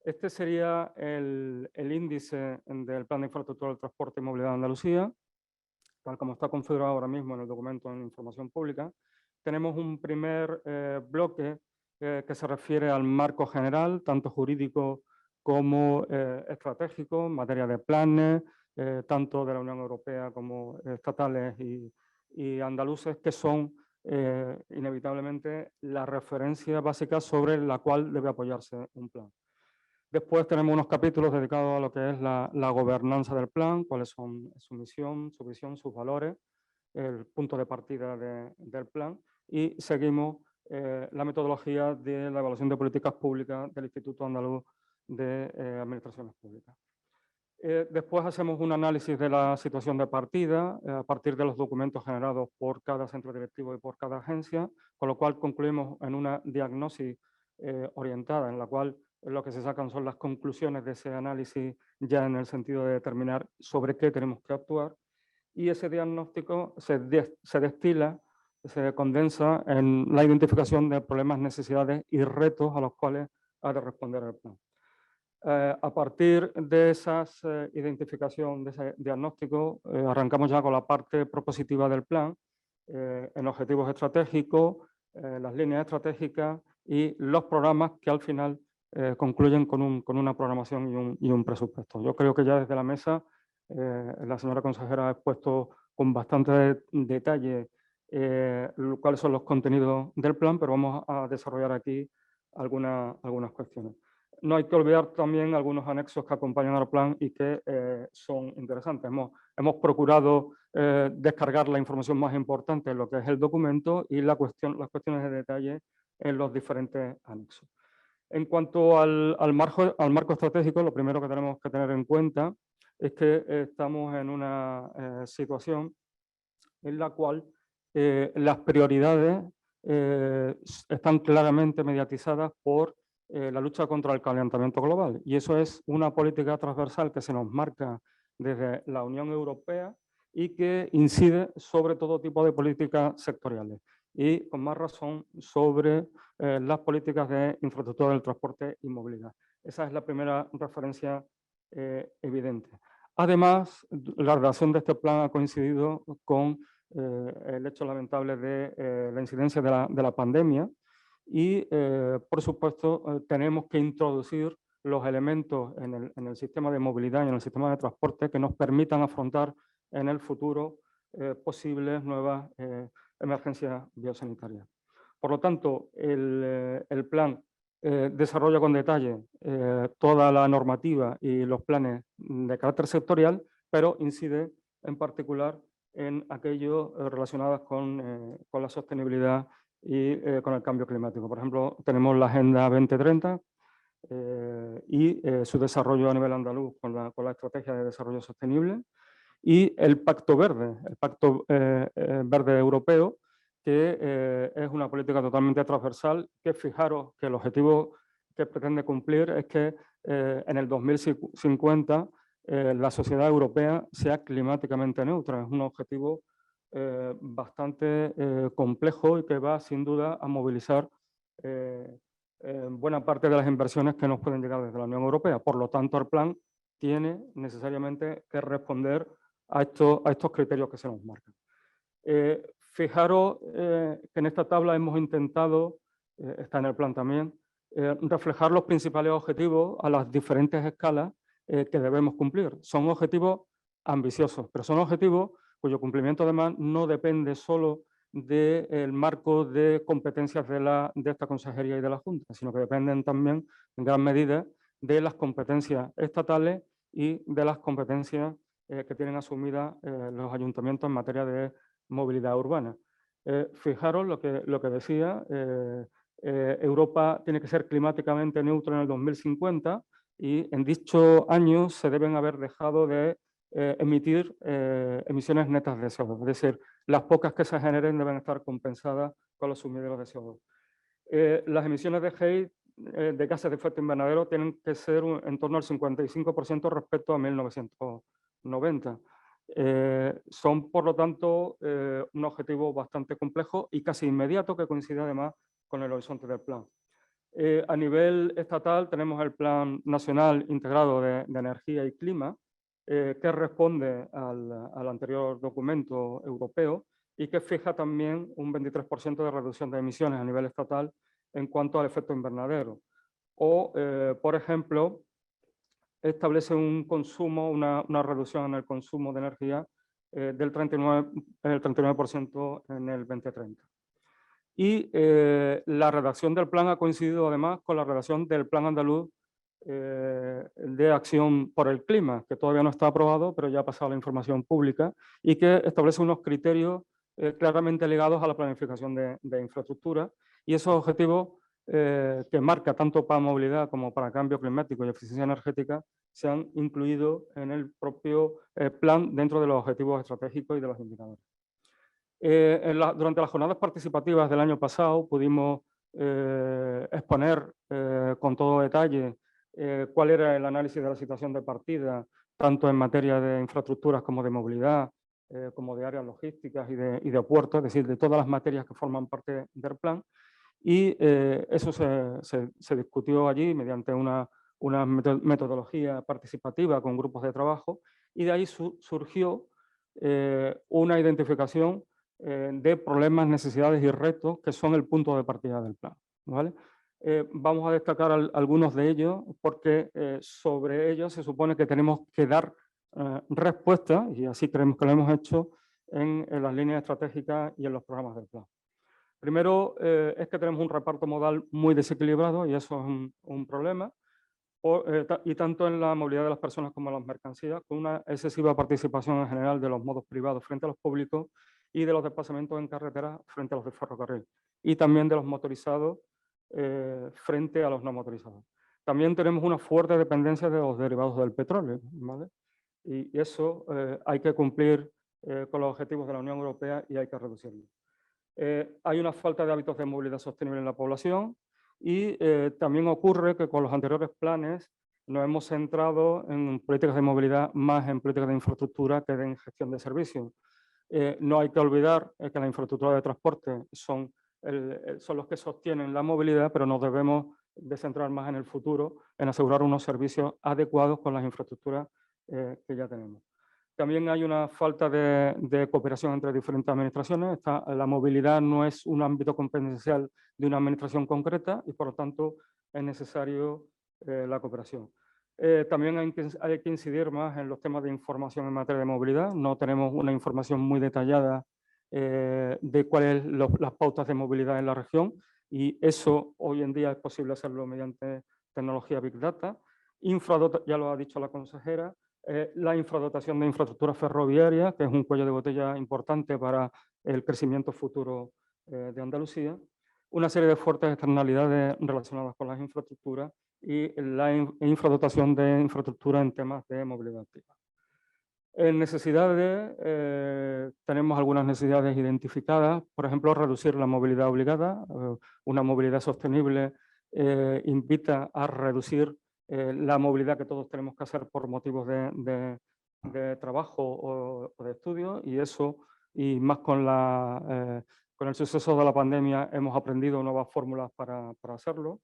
S3: Este sería el índice del Plan de Infraestructura del Transporte y Movilidad de Andalucía, tal como está configurado ahora mismo en el documento en información pública. Tenemos un primer bloque que se refiere al marco general, tanto jurídico como estratégico, en materia de planes, tanto de la Unión Europea como estatales y andaluces, que son inevitablemente la referencia básica sobre la cual debe apoyarse un plan. Después tenemos unos capítulos dedicados a lo que es la gobernanza del plan, cuáles son su misión, su visión, sus valores, el punto de partida del plan, y seguimos la metodología de la evaluación de políticas públicas del Instituto Andaluz de Administraciones Públicas. Después hacemos un análisis de la situación de partida a partir de los documentos generados por cada centro directivo y por cada agencia, con lo cual concluimos en una diagnosis orientada en la cual lo que se sacan son las conclusiones de ese análisis ya en el sentido de determinar sobre qué tenemos que actuar, y ese diagnóstico se destila, se condensa en la identificación de problemas, necesidades y retos a los cuales ha de responder el plan. A partir de esa identificación, de ese diagnóstico, arrancamos ya con la parte propositiva del plan, en objetivos estratégicos, las líneas estratégicas y los programas que al final concluyen con una programación y un presupuesto. Yo creo que ya desde la mesa la señora consejera ha expuesto con bastante detalle cuáles son los contenidos del plan, pero vamos a desarrollar aquí algunas cuestiones. No hay que olvidar también algunos anexos que acompañan al plan y que son interesantes. Hemos procurado descargar la información más importante en lo que es el documento y las cuestiones de detalle en los diferentes anexos. En cuanto al marco estratégico, lo primero que tenemos que tener en cuenta es que estamos en una situación en la cual las prioridades están claramente mediatizadas por la lucha contra el calentamiento global. Y eso es una política transversal que se nos marca desde la Unión Europea y que incide sobre todo tipo de políticas sectoriales y con más razón sobre las políticas de infraestructura del transporte y movilidad. Esa es la primera referencia evidente. Además, la redacción de este plan ha coincidido con el hecho lamentable de la incidencia de la pandemia y, por supuesto, tenemos que introducir los elementos en el sistema de movilidad y en el sistema de transporte que nos permitan afrontar en el futuro posibles nuevas emergencias biosanitarias. Por lo tanto, el plan desarrolla con detalle toda la normativa y los planes de carácter sectorial, pero incide en particular en aquello relacionadas con la sostenibilidad y con el cambio climático. Por ejemplo, tenemos la Agenda 2030 y su desarrollo a nivel andaluz con la Estrategia de Desarrollo Sostenible y el Pacto Verde, Verde Europeo, que es una política totalmente transversal, que fijaros que el objetivo que pretende cumplir es que en el 2050 la sociedad europea sea climáticamente neutra. Es un objetivo bastante complejo y que va sin duda a movilizar buena parte de las inversiones que nos pueden llegar desde la Unión Europea. Por lo tanto, el plan tiene necesariamente que responder a estos criterios que se nos marcan. Fijaros que en esta tabla hemos intentado, está en el plan también, reflejar los principales objetivos a las diferentes escalas que debemos cumplir. Son objetivos ambiciosos, pero son objetivos cuyo cumplimiento además no depende solo del marco de competencias de esta consejería y de la Junta, sino que dependen también en gran medida de las competencias estatales y de las competencias que tienen asumidas los ayuntamientos en materia de movilidad urbana. Fijaros lo que decía, Europa tiene que ser climáticamente neutra en el 2050 y en dicho año se deben haber dejado de emitir emisiones netas de CO2, es decir, las pocas que se generen deben estar compensadas con los sumideros de CO2. Las emisiones de GEI de gases de efecto invernadero tienen que ser en torno al 55% respecto a 1990. Son, por lo tanto, un objetivo bastante complejo y casi inmediato que coincide además con el horizonte del plan. A nivel estatal tenemos el Plan Nacional Integrado de Energía y Clima, que responde al anterior documento europeo y que fija también un 23% de reducción de emisiones a nivel estatal en cuanto al efecto invernadero. O, por ejemplo, establece un consumo, una reducción en el consumo de energía del 39% en el 2030. Y la redacción del plan ha coincidido además con la redacción del Plan Andaluz de Acción por el Clima, que todavía no está aprobado, pero ya ha pasado la información pública y que establece unos criterios claramente ligados a la planificación de infraestructura y esos objetivos que marca tanto para movilidad como para cambio climático y eficiencia energética se han incluido en el propio plan dentro de los objetivos estratégicos y de los indicadores. Durante las jornadas participativas del año pasado pudimos exponer con todo detalle cuál era el análisis de la situación de partida, tanto en materia de infraestructuras como de movilidad, como de áreas logísticas y de puertos, es decir, de todas las materias que forman parte del plan. Y eso se discutió allí mediante una metodología participativa con grupos de trabajo y de ahí surgió una identificación de problemas, necesidades y retos que son el punto de partida del plan, ¿vale? Vamos a destacar algunos de ellos porque sobre ellos se supone que tenemos que dar respuesta y así creemos que lo hemos hecho en las líneas estratégicas y en los programas del plan. Primero es que tenemos un reparto modal muy desequilibrado y eso es un problema. y tanto en la movilidad de las personas como en las mercancías, con una excesiva participación en general de los modos privados frente a los públicos y de los desplazamientos en carretera frente a los de ferrocarril, y también de los motorizados frente a los no motorizados. También tenemos una fuerte dependencia de los derivados del petróleo, ¿vale? Y eso hay que cumplir con los objetivos de la Unión Europea y hay que reducirlo. Hay una falta de hábitos de movilidad sostenible en la población y también ocurre que con los anteriores planes nos hemos centrado en políticas de movilidad más en políticas de infraestructura que en gestión de servicios. No hay que olvidar que las infraestructuras de transporte son los que sostienen la movilidad, pero nos debemos de centrar más en el futuro, en asegurar unos servicios adecuados con las infraestructuras que ya tenemos. También hay una falta de cooperación entre diferentes administraciones. La movilidad no es un ámbito competencial de una administración concreta y, por lo tanto, es necesario la cooperación. También hay que incidir más en los temas de información en materia de movilidad. No tenemos una información muy detallada de cuáles son las pautas de movilidad en la región, y eso hoy en día es posible hacerlo mediante tecnología Big Data. Ya lo ha dicho la consejera, la infradotación de infraestructura ferroviaria, que es un cuello de botella importante para el crecimiento futuro de Andalucía. Una serie de fuertes externalidades relacionadas con las infraestructuras y la infradotación de infraestructura en temas de movilidad activa. En necesidades, tenemos algunas necesidades identificadas, por ejemplo, reducir la movilidad obligada. Una movilidad sostenible invita a reducir la movilidad que todos tenemos que hacer por motivos de trabajo o de estudio, y eso, y más con el suceso de la pandemia, hemos aprendido nuevas fórmulas para hacerlo.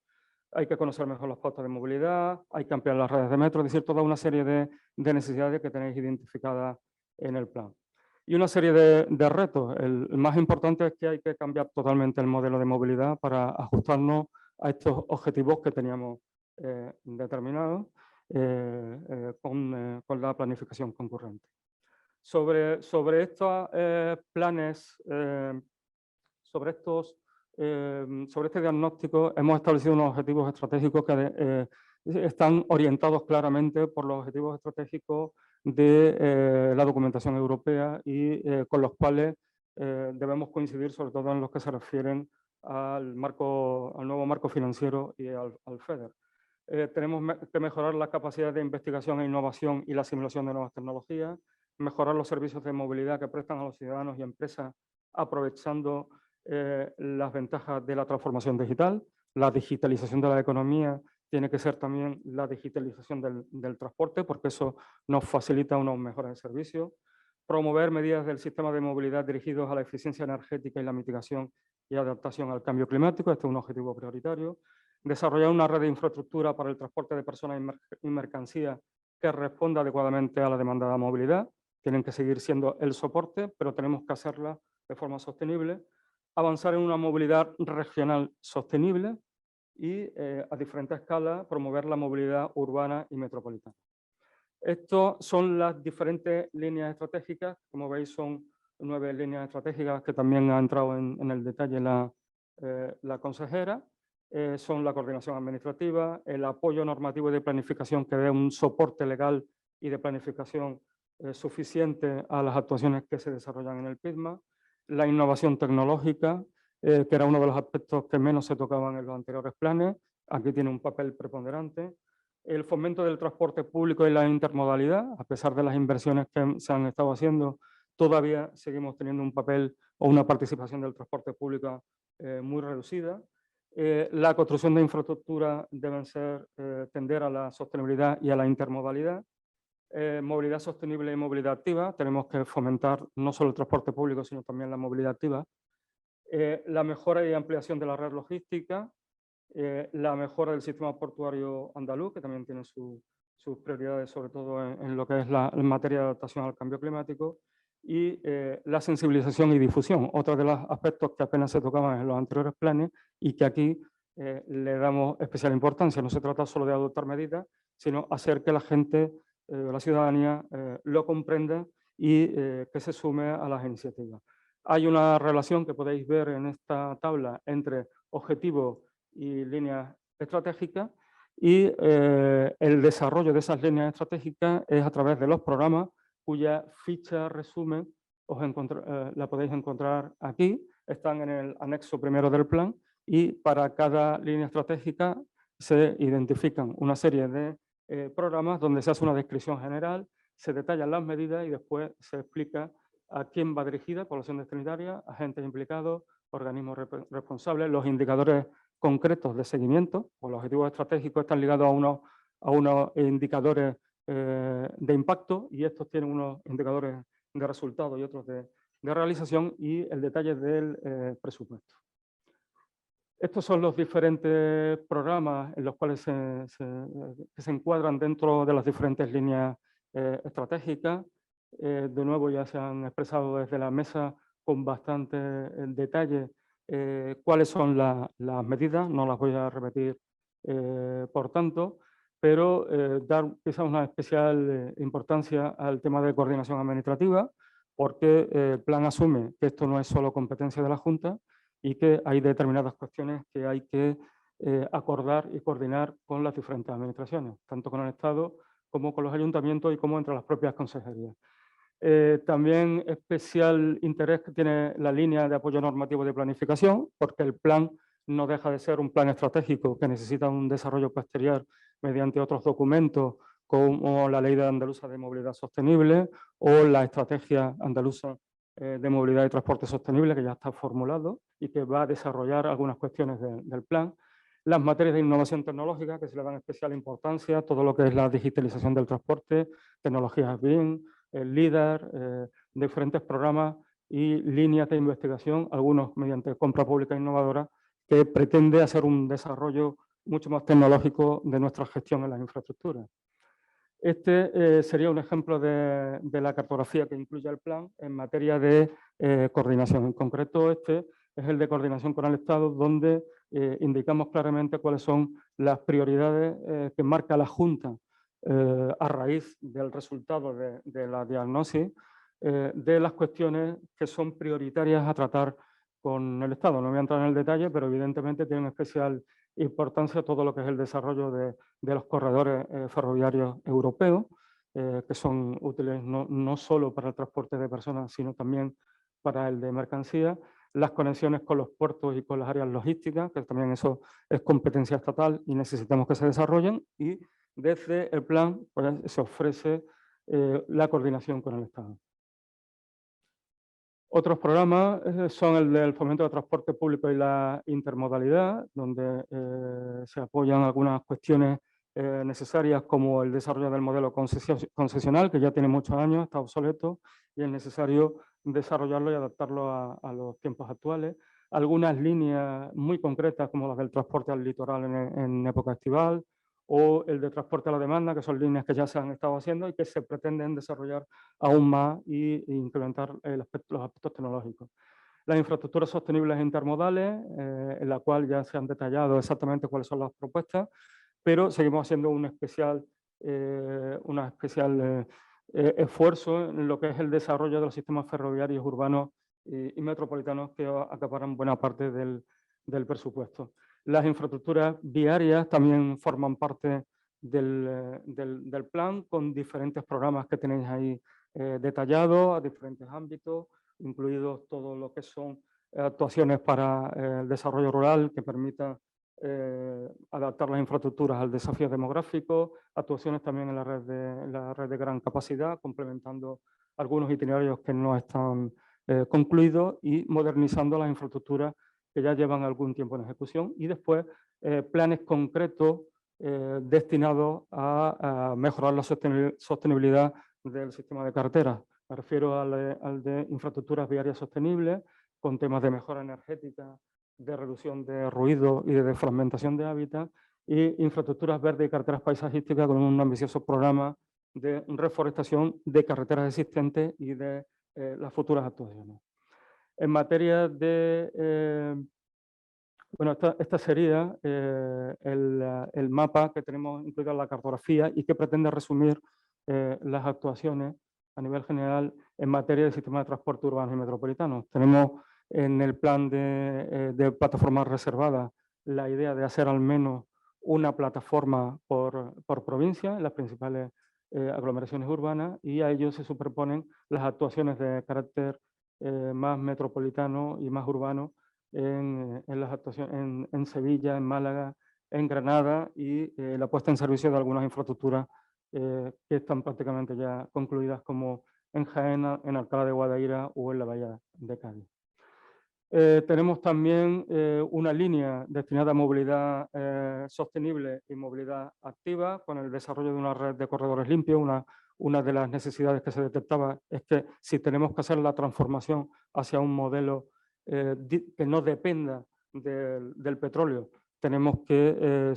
S3: Hay que conocer mejor las pautas de movilidad, hay que ampliar las redes de metro, es decir, toda una serie de necesidades que tenéis identificadas en el plan. Y una serie de retos. El más importante es que hay que cambiar totalmente el modelo de movilidad para ajustarnos a estos objetivos que teníamos determinados con la planificación concurrente. Sobre estos planes, sobre este diagnóstico, hemos establecido unos objetivos estratégicos que están orientados claramente por los objetivos estratégicos de la documentación europea y con los cuales debemos coincidir, sobre todo en los que se refieren al nuevo marco financiero y al FEDER. Tenemos que mejorar la capacidad de investigación e innovación y la asimilación de nuevas tecnologías, mejorar los servicios de movilidad que prestan a los ciudadanos y empresas aprovechando las ventajas de la transformación digital. La digitalización de la economía tiene que ser también la digitalización del transporte, porque eso nos facilita unos mejores servicios. Promover medidas del sistema de movilidad dirigidos a la eficiencia energética y la mitigación y adaptación al cambio climático. Este es un objetivo prioritario. Desarrollar una red de infraestructura para el transporte de personas y mercancías que responda adecuadamente a la demanda de la movilidad. Tienen que seguir siendo el soporte, pero tenemos que hacerla de forma sostenible. Avanzar en una movilidad regional sostenible y, a diferentes escalas, promover la movilidad urbana y metropolitana. Estas son las diferentes líneas estratégicas. Como veis, son 9 líneas estratégicas que también ha entrado en el detalle la consejera. Son la coordinación administrativa, el apoyo normativo y de planificación que dé un soporte legal y de planificación suficiente a las actuaciones que se desarrollan en el PIDMA, la innovación tecnológica, que era uno de los aspectos que menos se tocaban en los anteriores planes, aquí tiene un papel preponderante, el fomento del transporte público y la intermodalidad, a pesar de las inversiones que se han estado haciendo, todavía seguimos teniendo un papel o una participación del transporte público muy reducida. La construcción de infraestructura deben tender a la sostenibilidad y a la intermodalidad. Movilidad sostenible y movilidad activa. Tenemos que fomentar no solo el transporte público, sino también la movilidad activa. La mejora y ampliación de la red logística. La mejora del sistema portuario andaluz, que también tiene sus prioridades, sobre todo en lo que es en materia de adaptación al cambio climático. Y la sensibilización y difusión, otro de los aspectos que apenas se tocaban en los anteriores planes y que aquí le damos especial importancia. No se trata solo de adoptar medidas, sino hacer que la gente, la ciudadanía, lo comprenda y que se sume a las iniciativas. Hay una relación que podéis ver en esta tabla entre objetivos y líneas estratégicas, y el desarrollo de esas líneas estratégicas es a través de los programas cuya ficha resumen la podéis encontrar aquí, están en el anexo primero del plan y para cada línea estratégica se identifican una serie de programas donde se hace una descripción general, se detallan las medidas y después se explica a quién va dirigida, población destinataria, agentes implicados, organismos responsables, los indicadores concretos de seguimiento, pues los objetivos estratégicos están ligados a unos indicadores de impacto y estos tienen unos indicadores de resultados y otros de realización y el detalle del presupuesto. Estos son los diferentes programas en los cuales se encuadran dentro de las diferentes líneas estratégicas. De nuevo ya se han expresado desde la mesa con bastante detalle cuáles son las medidas, no las voy a repetir por tanto, pero dar quizás una especial importancia al tema de coordinación administrativa, porque el plan asume que esto no es solo competencia de la Junta y que hay determinadas cuestiones que hay que acordar y coordinar con las diferentes administraciones, tanto con el Estado como con los ayuntamientos y como entre las propias consejerías. También especial interés que tiene la línea de apoyo normativo de planificación, porque el plan no deja de ser un plan estratégico que necesita un desarrollo posterior mediante otros documentos como la Ley Andaluza de Movilidad Sostenible o la Estrategia Andaluza de Movilidad y Transporte Sostenible, que ya está formulado y que va a desarrollar algunas cuestiones del plan. Las materias de innovación tecnológica, que se le dan especial importancia, todo lo que es la digitalización del transporte, tecnologías BIM, el LIDAR, diferentes programas y líneas de investigación, algunos mediante compra pública innovadora, que pretende hacer un desarrollo mucho más tecnológico de nuestra gestión en las infraestructuras. Este sería un ejemplo de la cartografía que incluye el plan en materia de coordinación. En concreto, este es el de coordinación con el Estado, donde indicamos claramente cuáles son las prioridades que marca la Junta a raíz del resultado de la diagnosis de las cuestiones que son prioritarias a tratar con el Estado. No voy a entrar en el detalle, pero evidentemente tiene especial importancia todo lo que es el desarrollo de los corredores ferroviarios europeos, que son útiles no solo para el transporte de personas, sino también para el de mercancías, las conexiones con los puertos y con las áreas logísticas, que también eso es competencia estatal y necesitamos que se desarrollen, y desde el plan pues, se ofrece la coordinación con el Estado. Otros programas son el del fomento del transporte público y la intermodalidad, donde se apoyan algunas cuestiones necesarias como el desarrollo del modelo concesional, que ya tiene muchos años, está obsoleto y es necesario desarrollarlo y adaptarlo a los tiempos actuales. Algunas líneas muy concretas como las del transporte al litoral en época estival, o el de transporte a la demanda, que son líneas que ya se han estado haciendo y que se pretenden desarrollar aún más e incrementar los aspectos tecnológicos. Las infraestructuras sostenibles e intermodales, en la cual ya se han detallado exactamente cuáles son las propuestas, pero seguimos haciendo un especial esfuerzo en lo que es el desarrollo de los sistemas ferroviarios urbanos y metropolitanos que acaparan buena parte del presupuesto. Las infraestructuras viarias también forman parte del plan, con diferentes programas que tenéis ahí detallados a diferentes ámbitos, incluidos todo lo que son actuaciones para el desarrollo rural que permitan adaptar las infraestructuras al desafío demográfico, actuaciones también en la red de gran capacidad, complementando algunos itinerarios que no están concluidos y modernizando las infraestructuras que ya llevan algún tiempo en ejecución, y después planes concretos destinados a mejorar la sostenibilidad del sistema de carreteras. Me refiero al de infraestructuras viarias sostenibles, con temas de mejora energética, de reducción de ruido y de defragmentación de hábitat, y infraestructuras verdes y carreteras paisajísticas con un ambicioso programa de reforestación de carreteras existentes y de las futuras actuaciones. En materia de... bueno, esta sería el mapa que tenemos incluido en la cartografía y que pretende resumir las actuaciones a nivel general en materia de sistema de transporte urbano y metropolitano. Tenemos en el plan de plataformas reservadas la idea de hacer al menos una plataforma por provincia en las principales aglomeraciones urbanas, y a ello se superponen las actuaciones de carácter más metropolitano y más urbano en las actuaciones en Sevilla, en Málaga, en Granada, y la puesta en servicio de algunas infraestructuras que están prácticamente ya concluidas, como en Jaén, en Alcalá de Guadaira o en la Bahía de Cádiz. Tenemos también una línea destinada a movilidad sostenible y movilidad activa, con el desarrollo de una red de corredores limpios. Una de las necesidades que se detectaba es que si tenemos que hacer la transformación hacia un modelo que no dependa del petróleo, tenemos que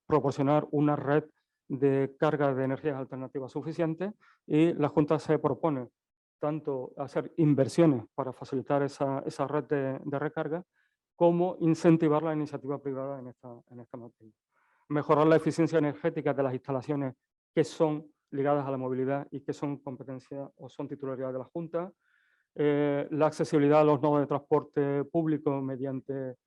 S3: proporcionar una red de carga de energías alternativas suficiente, y la Junta se propone tanto hacer inversiones para facilitar esa red de recarga, como incentivar la iniciativa privada en esta materia. Mejorar la eficiencia energética de las instalaciones que son ligadas a la movilidad y que son competencia o son titularidad de la Junta. La accesibilidad a los nodos de transporte público mediante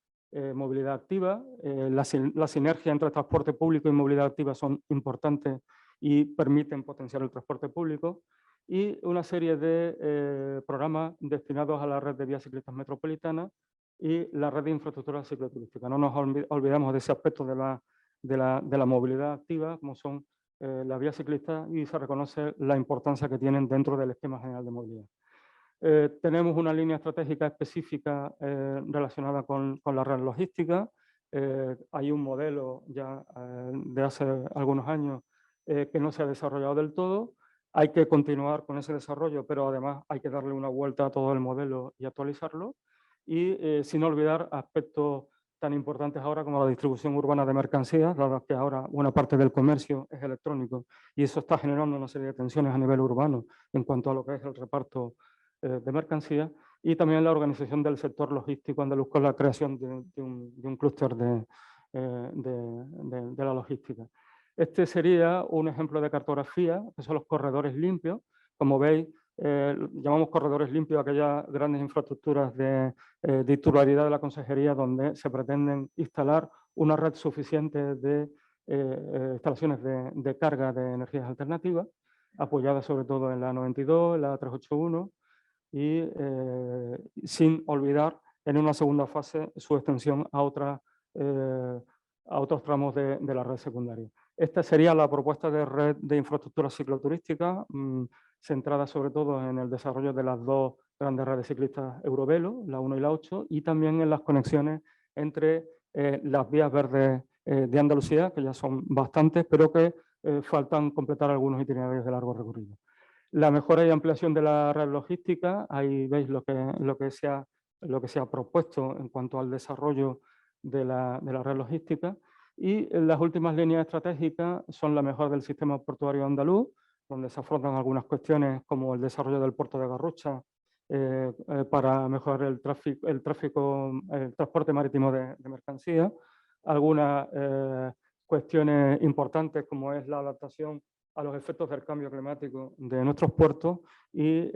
S3: movilidad activa. La sinergia entre transporte público y movilidad activa son importantes y permiten potenciar el transporte público. Y una serie de programas destinados a la red de vías ciclistas metropolitanas y la red de infraestructura cicloturística. No nos olvidamos de ese aspecto de la movilidad activa, como son las vías ciclistas, y se reconoce la importancia que tienen dentro del esquema general de movilidad. Tenemos una línea estratégica específica relacionada con la red logística. Hay un modelo ya de hace algunos años que no se ha desarrollado del todo. Hay que continuar con ese desarrollo, pero además hay que darle una vuelta a todo el modelo y actualizarlo. Y sin olvidar aspectos tan importantes ahora como la distribución urbana de mercancías, dado que ahora buena parte del comercio es electrónico, y eso está generando una serie de tensiones a nivel urbano en cuanto a lo que es el reparto de mercancías, y también la organización del sector logístico andaluz con la creación de un clúster de la logística. Este sería un ejemplo de cartografía, que son los corredores limpios. Como veis, llamamos corredores limpios a aquellas grandes infraestructuras de titularidad de la Consejería, donde se pretenden instalar una red suficiente de instalaciones de carga de energías alternativas, apoyadas sobre todo en la 92, en la 381, y sin olvidar en una segunda fase su extensión a otros tramos de la red secundaria. Esta sería la propuesta de red de infraestructura cicloturística, centrada sobre todo en el desarrollo de las dos grandes redes ciclistas Eurovelo, la 1 y la 8, y también en las conexiones entre las vías verdes de Andalucía, que ya son bastantes, pero que faltan completar algunos itinerarios de largo recorrido. La mejora y ampliación de la red logística, ahí veis lo que se ha propuesto en cuanto al desarrollo de la red logística. Y las últimas líneas estratégicas son la mejora del sistema portuario andaluz, donde se afrontan algunas cuestiones como el desarrollo del puerto de Garrucha para mejorar el transporte marítimo de mercancías. Algunas cuestiones importantes, como es la adaptación a los efectos del cambio climático de nuestros puertos, y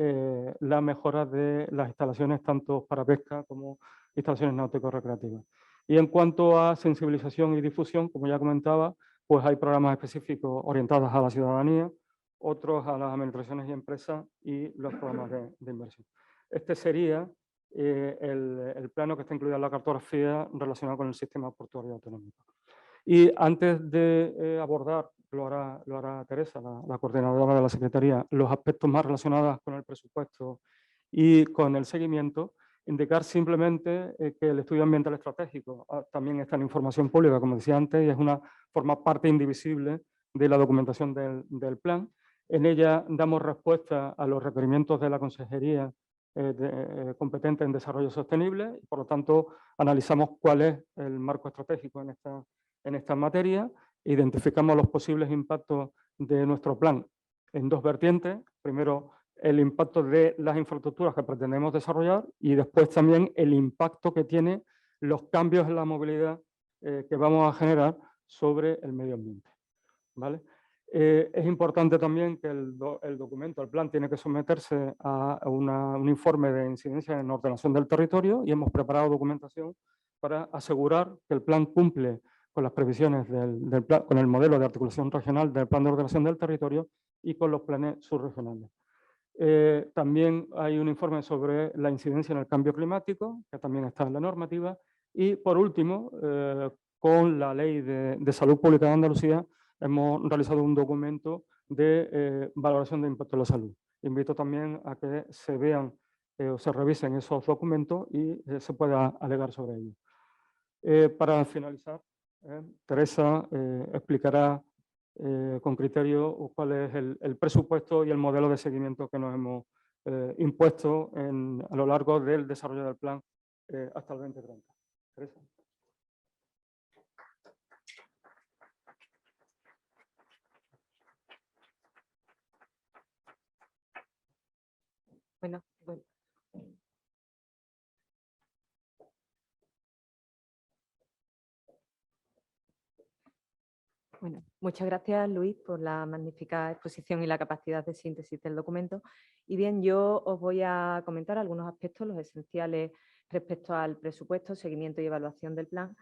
S3: la mejora de las instalaciones tanto para pesca como instalaciones náutico-recreativas. Y en cuanto a sensibilización y difusión, como ya comentaba, pues hay programas específicos orientados a la ciudadanía, otros a las administraciones y empresas, y los programas de inversión. Este sería el plano que está incluido en la cartografía relacionado con el sistema portuario autonómico. Y antes de abordar, lo hará Teresa, la coordinadora de la Secretaría, los aspectos más relacionados con el presupuesto y con el seguimiento, indicar simplemente que el estudio ambiental estratégico también está en información pública, como decía antes, y forma parte indivisible de la documentación del plan. En ella damos respuesta a los requerimientos de la Consejería competente en desarrollo sostenible, y por lo tanto analizamos cuál es el marco estratégico en esta materia, identificamos los posibles impactos de nuestro plan en dos vertientes. Primero, el impacto de las infraestructuras que pretendemos desarrollar, y después también el impacto que tienen los cambios en la movilidad que vamos a generar sobre el medio ambiente. ¿Vale? Es importante también que el documento, el plan, tiene que someterse a un informe de incidencia en ordenación del territorio, y hemos preparado documentación para asegurar que el plan cumple con las previsiones del plan, con el modelo de articulación regional del Plan de Ordenación del Territorio y con los planes subregionales. También hay un informe sobre la incidencia en el cambio climático, que también está en la normativa. Y, por último, con la Ley de Salud Pública de Andalucía, hemos realizado un documento de valoración de impacto en la salud. Invito también a que se vean o se revisen esos documentos y se pueda alegar sobre ellos. Para finalizar, Teresa explicará con criterio cuál es el presupuesto y el modelo de seguimiento que nos hemos impuesto a lo largo del desarrollo del plan hasta el 2030. Teresa.
S4: Bueno, muchas gracias, Luis, por la magnífica exposición y la capacidad de síntesis del documento. Y bien, yo os voy a comentar algunos aspectos, los esenciales respecto al presupuesto, seguimiento y evaluación del plan,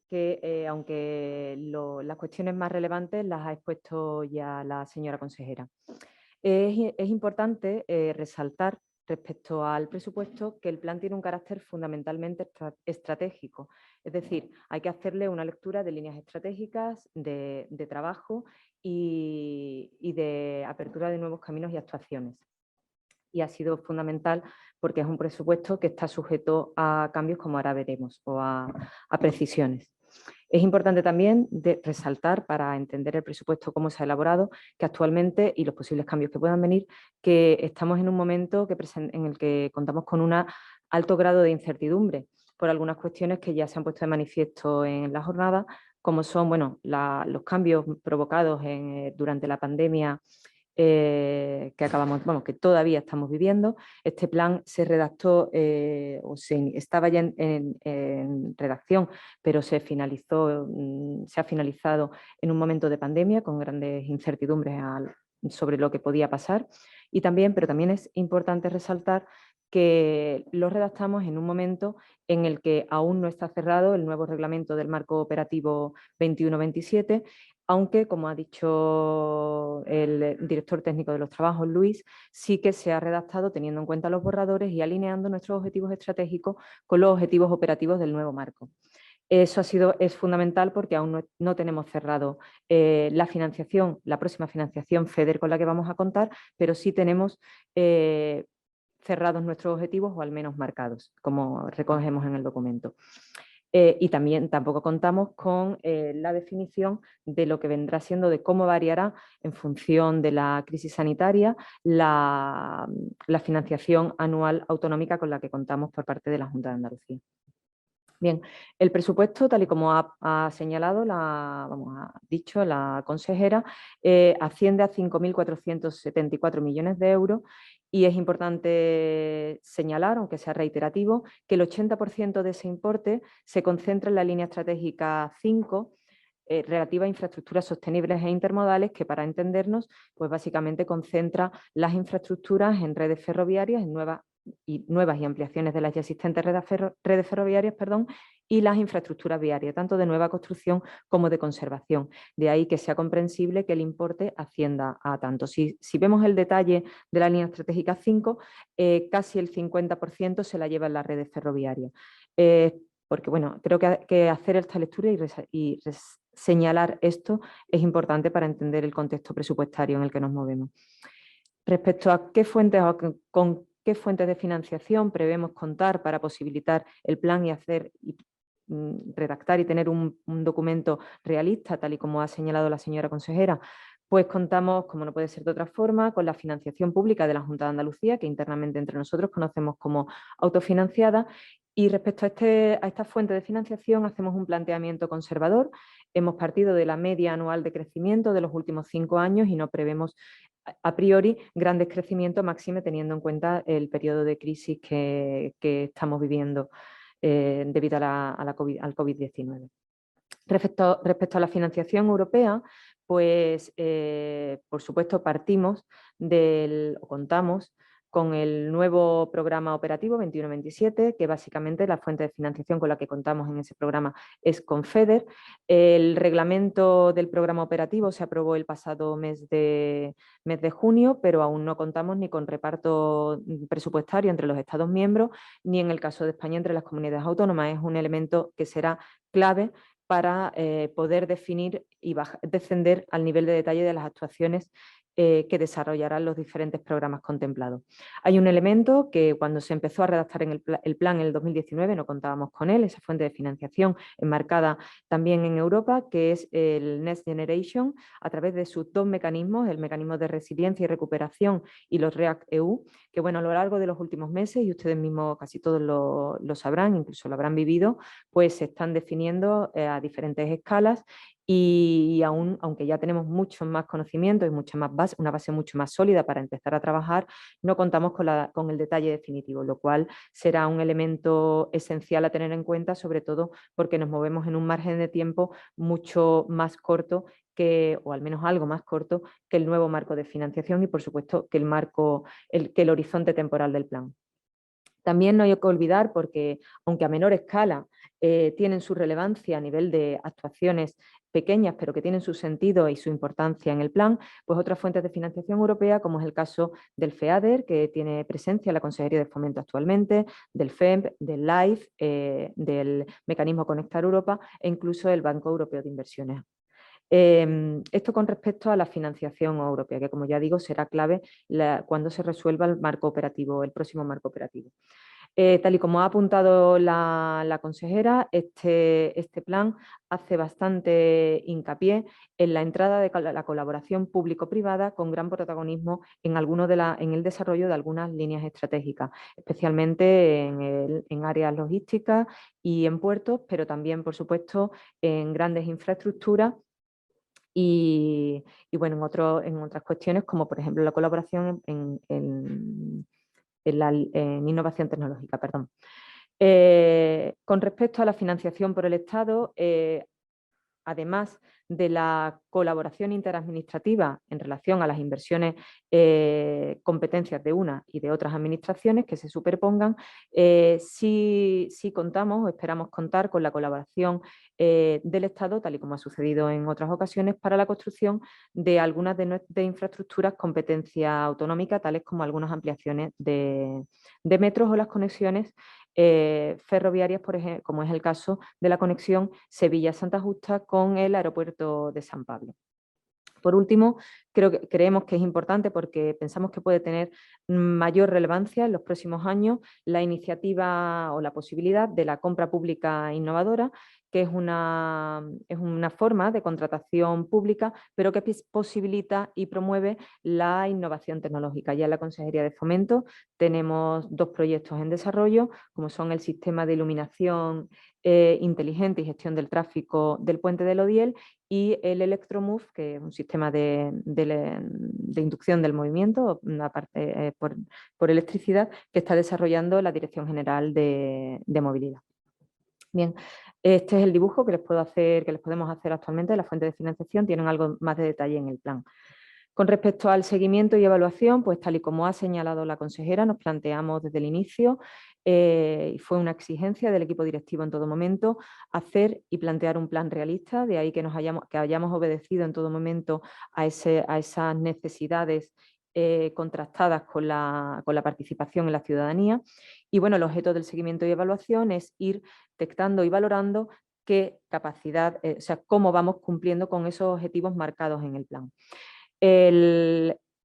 S4: que aunque las cuestiones más relevantes las ha expuesto ya la señora consejera. Es importante resaltar respecto al presupuesto que el plan tiene un carácter fundamentalmente estratégico. Es decir, hay que hacerle una lectura de líneas estratégicas, de trabajo y de apertura de nuevos caminos y actuaciones. Y ha sido fundamental porque es un presupuesto que está sujeto a cambios, como ahora veremos, o a precisiones. Es importante también resaltar, para entender el presupuesto cómo se ha elaborado, que actualmente, y los posibles cambios que puedan venir, que estamos en un momento en el que contamos con un alto grado de incertidumbre por algunas cuestiones que ya se han puesto de manifiesto en la jornada, como son los cambios provocados durante la pandemia que todavía estamos viviendo. Este plan se redactó, estaba ya en redacción, pero se ha finalizado en un momento de pandemia con grandes incertidumbres sobre lo que podía pasar. Pero también es importante resaltar que lo redactamos en un momento en el que aún no está cerrado el nuevo reglamento del marco operativo 21-27, aunque, como ha dicho el director técnico de los trabajos, Luis, sí que se ha redactado teniendo en cuenta los borradores y alineando nuestros objetivos estratégicos con los objetivos operativos del nuevo marco. Eso es fundamental porque aún no tenemos cerrado la financiación, la próxima financiación FEDER con la que vamos a contar, pero sí tenemos cerrados nuestros objetivos o al menos marcados, como recogemos en el documento. Y también tampoco contamos con la definición de lo que vendrá siendo, de cómo variará en función de la crisis sanitaria la financiación anual autonómica con la que contamos por parte de la Junta de Andalucía. Bien, el presupuesto, tal y como ha señalado, ha dicho la consejera, asciende a 5.474 millones de euros y es importante señalar, aunque sea reiterativo, que el 80% de ese importe se concentra en la línea estratégica 5, relativa a infraestructuras sostenibles e intermodales, que para entendernos, pues básicamente concentra las infraestructuras en redes ferroviarias, en nuevas y ampliaciones de las ya existentes redes ferroviarias, y las infraestructuras viarias, tanto de nueva construcción como de conservación. De ahí que sea comprensible que el importe ascienda a tanto. Si vemos el detalle de la línea estratégica 5, casi el 50% se la lleva en las redes ferroviarias. Porque, bueno, creo que hacer esta lectura y señalar esto es importante para entender el contexto presupuestario en el que nos movemos. Respecto a con qué fuentes de financiación prevemos contar para posibilitar el plan y redactar y tener un documento realista, tal y como ha señalado la señora consejera, pues contamos, como no puede ser de otra forma, con la financiación pública de la Junta de Andalucía, que internamente entre nosotros conocemos como autofinanciada. Y respecto a esta fuente de financiación hacemos un planteamiento conservador. Hemos partido de la media anual de crecimiento de los últimos 5 años y no prevemos a priori grandes crecimientos, máxime teniendo en cuenta el periodo de crisis que estamos viviendo debido al COVID-19. Respecto a la financiación europea, pues por supuesto contamos con el nuevo programa operativo 21-27, que básicamente la fuente de financiación con la que contamos en ese programa es Confeder. El reglamento del programa operativo se aprobó el pasado mes de junio, pero aún no contamos ni con reparto presupuestario entre los Estados miembros, ni en el caso de España entre las comunidades autónomas. Es un elemento que será clave para poder definir y descender al nivel de detalle de las actuaciones que desarrollarán los diferentes programas contemplados. Hay un elemento que cuando se empezó a redactar en el plan en el 2019 no contábamos con él, esa fuente de financiación enmarcada también en Europa, que es el Next Generation, a través de sus dos mecanismos, el mecanismo de resiliencia y recuperación y los REACT-EU, que bueno, a lo largo de los últimos meses, y ustedes mismos casi todos lo sabrán, incluso lo habrán vivido, pues se están definiendo a diferentes escalas. Y aunque ya tenemos mucho más conocimiento y una base mucho más sólida para empezar a trabajar, no contamos con el detalle definitivo, lo cual será un elemento esencial a tener en cuenta, sobre todo porque nos movemos en un margen de tiempo mucho más corto o al menos algo más corto que el nuevo marco de financiación y por supuesto que el horizonte temporal del plan. También no hay que olvidar, porque aunque a menor escala tienen su relevancia a nivel de actuaciones pequeñas, pero que tienen su sentido y su importancia en el plan, pues otras fuentes de financiación europea, como es el caso del FEADER, que tiene presencia en la Consejería de Fomento actualmente, del FEMP, del LIFE, del Mecanismo Conectar Europa e incluso el Banco Europeo de Inversiones. Esto con respecto a la financiación europea, que como ya digo será clave cuando se resuelva el próximo marco operativo. Tal y como ha apuntado la consejera, este plan hace bastante hincapié en la entrada de la colaboración público-privada con gran protagonismo en el desarrollo de algunas líneas estratégicas, especialmente en áreas logísticas y en puertos, pero también, por supuesto, en grandes infraestructuras. Y bueno, en otras cuestiones, como por ejemplo la colaboración en innovación tecnológica. Perdón. Con respecto a la financiación por el Estado, además de la colaboración interadministrativa en relación a las inversiones, competencias de una y de otras administraciones que se superpongan, sí contamos o esperamos contar con la colaboración del Estado, tal y como ha sucedido en otras ocasiones, para la construcción de algunas de infraestructuras competencia autonómica, tales como algunas ampliaciones de metros o las conexiones ferroviarias, por ejemplo, como es el caso de la conexión Sevilla-Santa Justa con el aeropuerto de San Pablo. Por último, creemos que es importante porque pensamos que puede tener mayor relevancia en los próximos años la iniciativa o la posibilidad de la compra pública innovadora, que es una forma de contratación pública, pero que posibilita y promueve la innovación tecnológica. Ya en la Consejería de Fomento tenemos dos proyectos en desarrollo, como son el sistema de iluminación inteligente y gestión del tráfico del puente del Odiel y el Electromove, que es un sistema de inducción del movimiento aparte, por electricidad, que está desarrollando la Dirección General de Movilidad. Bien, este es el dibujo que les podemos hacer actualmente de la fuente de financiación. Tienen algo más de detalle en el plan. Con respecto al seguimiento y evaluación, pues tal y como ha señalado la consejera, nos planteamos desde el inicio, y fue una exigencia del equipo directivo en todo momento, hacer y plantear un plan realista, de ahí que hayamos obedecido en todo momento a esas necesidades contrastadas con la participación en la ciudadanía. Y bueno, el objeto del seguimiento y evaluación es ir detectando y valorando qué capacidad, o sea, cómo vamos cumpliendo con esos objetivos marcados en el plan.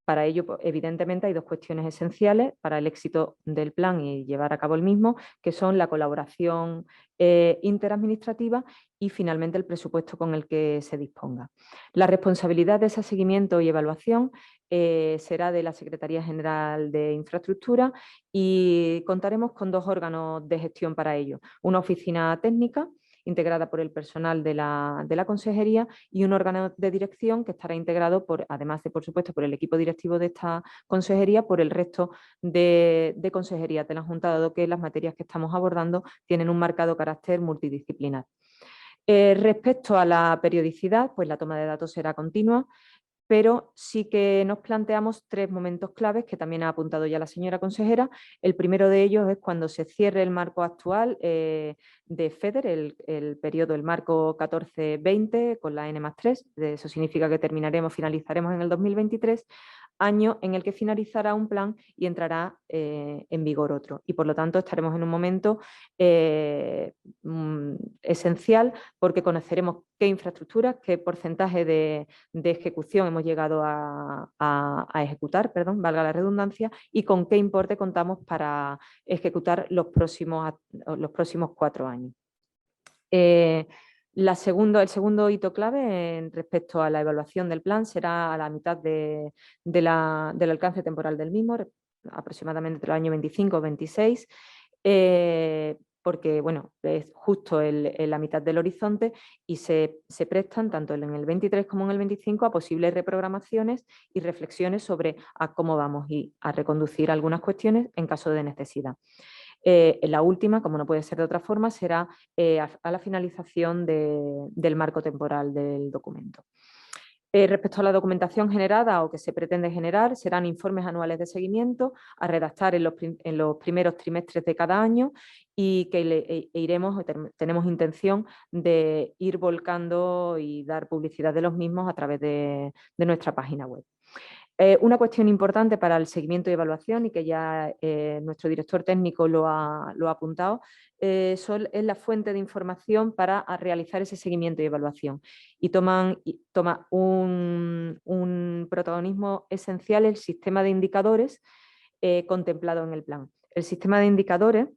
S4: Para ello, evidentemente, hay dos cuestiones esenciales para el éxito del plan y llevar a cabo el mismo, que son la colaboración interadministrativa y, finalmente, el presupuesto con el que se disponga. La responsabilidad de ese seguimiento y evaluación será de la Secretaría General de Infraestructura y contaremos con dos órganos de gestión para ello. Una oficina técnica, integrada por el personal de la consejería, y un órgano de dirección que estará integrado, además de, por supuesto, por el equipo directivo de esta consejería, por el resto de consejerías de la Junta, dado que las materias que estamos abordando tienen un marcado carácter multidisciplinar. Respecto a la periodicidad, pues la toma de datos será continua. pero sí que nos planteamos 3 momentos claves que también ha apuntado ya la señora consejera. El primero de ellos es cuando se cierre el marco actual de FEDER, el periodo, el marco 14-20 con la N+3. Eso significa que finalizaremos en el 2023, año en el que finalizará un plan y entrará en vigor otro. Y por lo tanto estaremos en un momento esencial, porque conoceremos qué infraestructuras, qué porcentaje de ejecución hemos llegado a ejecutar, perdón, valga la redundancia, y con qué importe contamos para ejecutar los próximos 4 años. El segundo hito clave respecto a la evaluación del plan será a la mitad del alcance temporal del mismo, aproximadamente entre el año 25 o 26, porque bueno, es justo en la mitad del horizonte y se prestan tanto en el 23 como en el 25 a posibles reprogramaciones y reflexiones sobre a cómo vamos y a reconducir algunas cuestiones en caso de necesidad. La última, como no puede ser de otra forma, será a la finalización del marco temporal del documento. Respecto a la documentación generada o que se pretende generar, serán informes anuales de seguimiento a redactar en los primeros trimestres de cada año y que tenemos intención de ir volcando y dar publicidad de los mismos a través de nuestra página web. Una cuestión importante para el seguimiento y evaluación, y que ya nuestro director técnico lo ha apuntado, es la fuente de información para realizar ese seguimiento y evaluación. Y toma un protagonismo esencial el sistema de indicadores contemplado en el plan. El sistema de indicadores,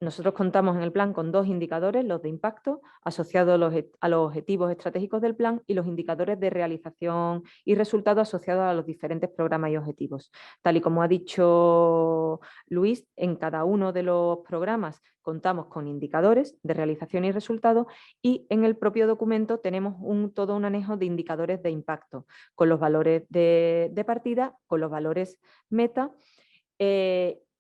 S4: nosotros contamos en el plan con 2 indicadores, los de impacto, asociados a los objetivos estratégicos del plan, y los indicadores de realización y resultados asociados a los diferentes programas y objetivos. Tal y como ha dicho Luis, en cada uno de los programas contamos con indicadores de realización y resultados, y en el propio documento tenemos todo un anejo de indicadores de impacto, con los valores de partida, con los valores meta,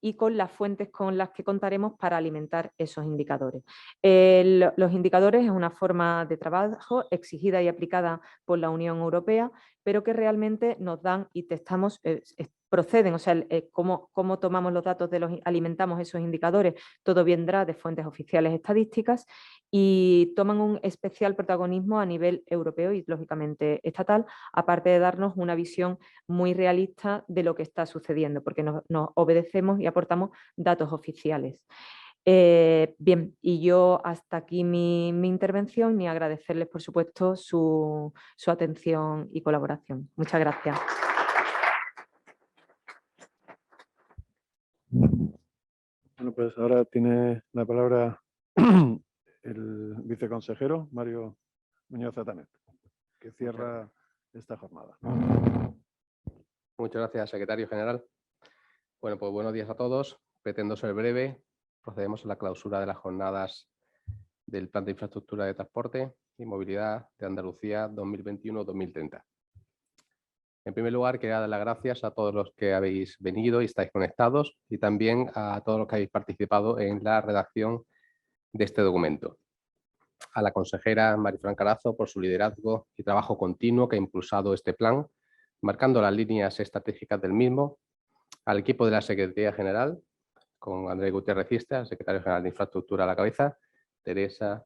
S4: y con las fuentes con las que contaremos para alimentar esos indicadores. Los indicadores es una forma de trabajo exigida y aplicada por la Unión Europea, pero que realmente nos dan y testamos, proceden, o sea, cómo tomamos los datos, alimentamos esos indicadores, todo vendrá de fuentes oficiales estadísticas y toman un especial protagonismo a nivel europeo y lógicamente estatal, aparte de darnos una visión muy realista de lo que está sucediendo, porque nos obedecemos y aportamos datos oficiales. Bien, y yo hasta aquí mi intervención, y agradecerles por supuesto su atención y colaboración. Muchas gracias.
S1: Bueno, pues ahora tiene la palabra el viceconsejero Mario Muñoz Atanet, que cierra esta jornada.
S5: Muchas gracias, secretario general. Bueno, pues buenos días a todos. Pretendo ser breve. Procedemos a la clausura de las jornadas del Plan de Infraestructura de Transporte y Movilidad de Andalucía 2021-2030. En primer lugar, quería dar las gracias a todos los que habéis venido y estáis conectados, y también a todos los que habéis participado en la redacción de este documento. A la consejera Marifran Carazo por su liderazgo y trabajo continuo que ha impulsado este plan, marcando las líneas estratégicas del mismo. Al equipo de la Secretaría General, con Andrés Gutiérrez Cista, secretario general de Infraestructura a la cabeza, Teresa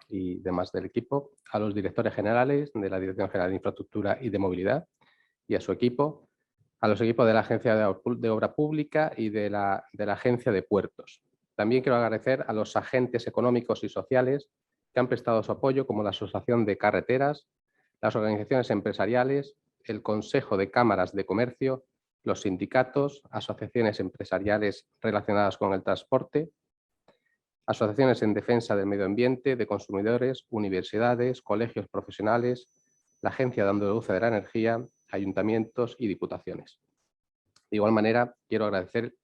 S5: y demás del equipo. A los directores generales de la Dirección General de Infraestructura y de Movilidad y a su equipo. A los equipos de la Agencia de Obra Pública y de la Agencia de Puertos. También quiero agradecer a los agentes económicos y sociales que han prestado su apoyo, como la Asociación de Carreteras, las organizaciones empresariales, el Consejo de Cámaras de Comercio, los sindicatos, asociaciones empresariales relacionadas con el transporte, asociaciones en defensa del medio ambiente, de consumidores, universidades, colegios profesionales, la Agencia de Andalucía de la Energía, ayuntamientos y diputaciones. De igual manera, quiero agradecer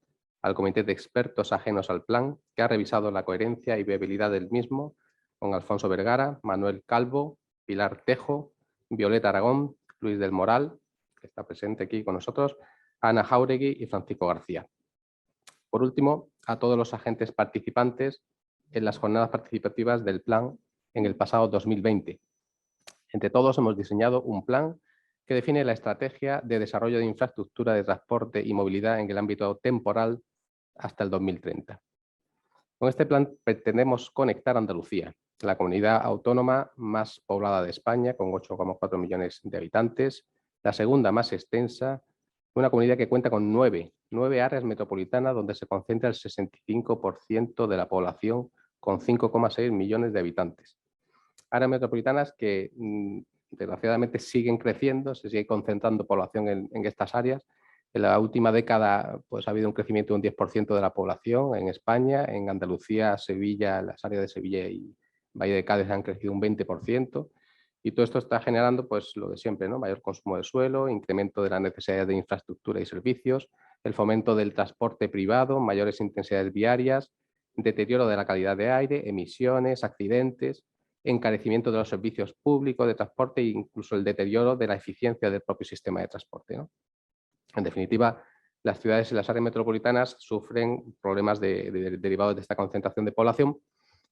S5: al Comité de Expertos ajenos al plan, que ha revisado la coherencia y viabilidad del mismo, con Alfonso Vergara, Manuel Calvo, Pilar Tejo, Violeta Aragón, Luis del Moral, que está presente aquí con nosotros, Ana Jáuregui y Francisco García. Por último, a todos los agentes participantes en las jornadas participativas del plan en el pasado 2020. Entre todos hemos diseñado un plan que define la estrategia de desarrollo de infraestructura de transporte y movilidad en el ámbito temporal hasta el 2030. Con este plan pretendemos conectar Andalucía, la comunidad autónoma más poblada de España, con 8,4 millones de habitantes, la segunda más extensa, una comunidad que cuenta con nueve áreas metropolitanas donde se concentra el 65% de la población, con 5,6 millones de habitantes. Áreas metropolitanas que desgraciadamente siguen creciendo, se sigue concentrando población en estas áreas. En la última década pues, ha habido un crecimiento de un 10% de la población en España. En Andalucía, Sevilla, las áreas de Sevilla y Valle de Cádiz han crecido un 20%. Y todo esto está generando pues, lo de siempre, ¿no? Mayor consumo de suelo, incremento de las necesidades de infraestructura y servicios, el fomento del transporte privado, mayores intensidades viarias, deterioro de la calidad de aire, emisiones, accidentes, encarecimiento de los servicios públicos de transporte e incluso el deterioro de la eficiencia del propio sistema de transporte, ¿no? En definitiva, las ciudades y las áreas metropolitanas sufren problemas derivados de esta concentración de población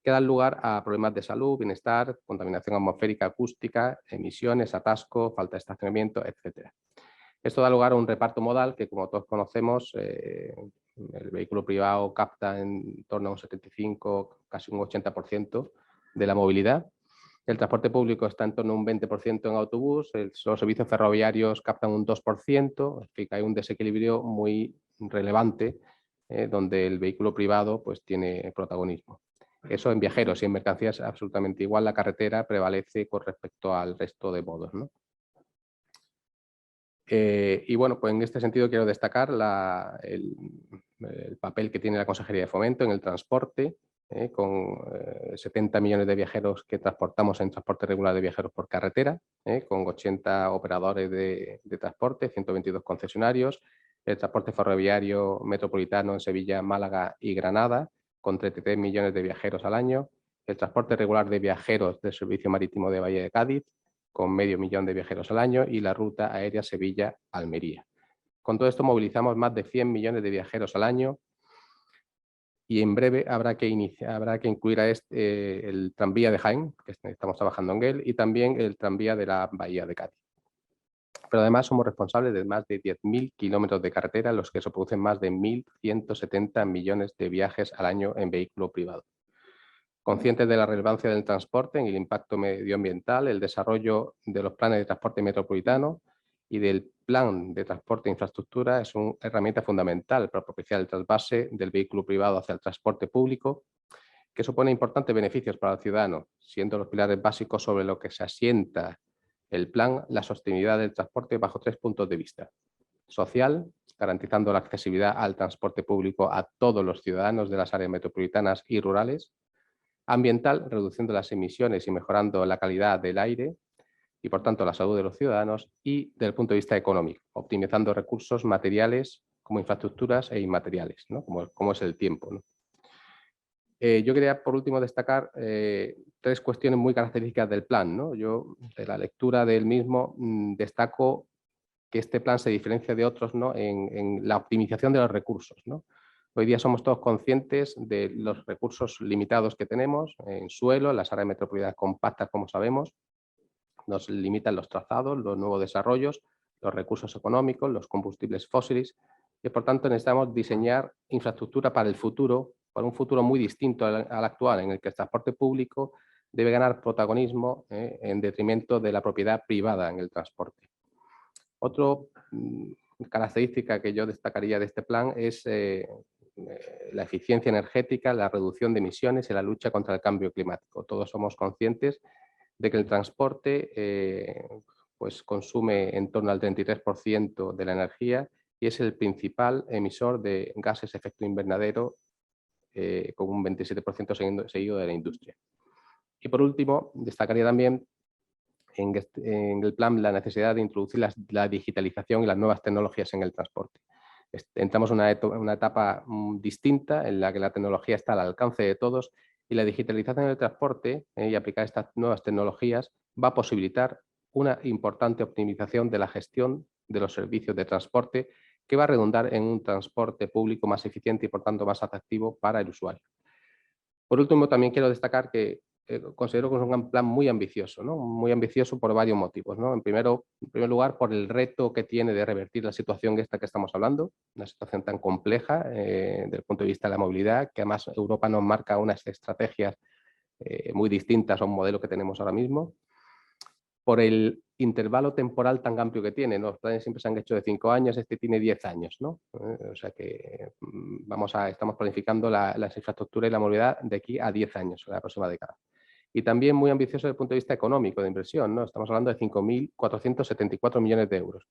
S5: que dan lugar a problemas de salud, bienestar, contaminación atmosférica, acústica, emisiones, atasco, falta de estacionamiento, etc. Esto da lugar a un reparto modal que, como todos conocemos, el vehículo privado capta en torno a un 75, casi un 80% de la movilidad. El transporte público está en torno a un 20% en autobús, los servicios ferroviarios captan un 2%, en fin, hay un desequilibrio muy relevante donde el vehículo privado pues, tiene protagonismo. Eso en viajeros y en mercancías es absolutamente igual, la carretera prevalece con respecto al resto de modos, ¿no? Y bueno, pues en este sentido quiero destacar el papel que tiene la Consejería de Fomento en el transporte, con 70 millones de viajeros que transportamos en transporte regular de viajeros por carretera, con 80 operadores de transporte, 122 concesionarios, el transporte ferroviario metropolitano en Sevilla, Málaga y Granada, con 33 millones de viajeros al año, el transporte regular de viajeros del Servicio Marítimo de Valle de Cádiz, con 500.000 de viajeros al año, y la ruta aérea Sevilla-Almería. Con todo esto movilizamos más de 100 millones de viajeros al año y en breve habrá que incluir a el tranvía de Jaén, que estamos trabajando en él, y también el tranvía de la Bahía de Cádiz. Pero además somos responsables de más de 10.000 kilómetros de carretera, en los que se producen más de 1.170 millones de viajes al año en vehículo privado. Conscientes de la relevancia del transporte en el impacto medioambiental, el desarrollo de los planes de transporte metropolitano y del plan de transporte e infraestructura es una herramienta fundamental para propiciar el trasvase del vehículo privado hacia el transporte público, que supone importantes beneficios para el ciudadano, siendo los pilares básicos sobre los que se asienta el plan la sostenibilidad del transporte bajo 3 puntos de vista. Social, garantizando la accesibilidad al transporte público a todos los ciudadanos de las áreas metropolitanas y rurales. Ambiental, reduciendo las emisiones y mejorando la calidad del aire y, por tanto, la salud de los ciudadanos. Y desde el punto de vista económico, optimizando recursos materiales como infraestructuras e inmateriales, ¿no? como es el tiempo, ¿no? Yo quería, por último, destacar 3 cuestiones muy características del plan, ¿no? Yo, de la lectura del mismo, destaco que este plan se diferencia de otros, ¿no? en la optimización de los recursos, ¿no? Hoy día somos todos conscientes de los recursos limitados que tenemos en suelo, en las áreas metropolitanas compactas, como sabemos. Nos limitan los trazados, los nuevos desarrollos, los recursos económicos, los combustibles fósiles, y por tanto necesitamos diseñar infraestructura para el futuro, para un futuro muy distinto al actual, en el que el transporte público debe ganar protagonismo en detrimento de la propiedad privada en el transporte. Otra característica que yo destacaría de este plan es la eficiencia energética, la reducción de emisiones y la lucha contra el cambio climático. Todos somos conscientes de que el transporte pues consume en torno al 33% de la energía y es el principal emisor de gases de efecto invernadero, con un 27% seguido de la industria. Y por último, destacaría también en el plan la necesidad de introducir la digitalización y las nuevas tecnologías en el transporte. Entramos en una etapa distinta en la que la tecnología está al alcance de todos y la digitalización del transporte y aplicar estas nuevas tecnologías va a posibilitar una importante optimización de la gestión de los servicios de transporte, que va a redundar en un transporte público más eficiente y, por tanto, más atractivo para el usuario. Por último, también quiero destacar que considero que es un plan muy ambicioso, ¿no? Muy ambicioso por varios motivos, ¿no? En primer lugar, por el reto que tiene de revertir la situación esta que estamos hablando, una situación tan compleja desde el punto de vista de la movilidad, que además Europa nos marca unas estrategias muy distintas a un modelo que tenemos ahora mismo. Por el intervalo temporal tan amplio que tiene, ¿no? Los planes siempre se han hecho de 5 años, este tiene 10 años, ¿no? O sea que estamos planificando las infraestructuras y la movilidad de aquí a 10 años, en la próxima década. Y también muy ambicioso desde el punto de vista económico de inversión, ¿no? Estamos hablando de 5.474 millones de euros.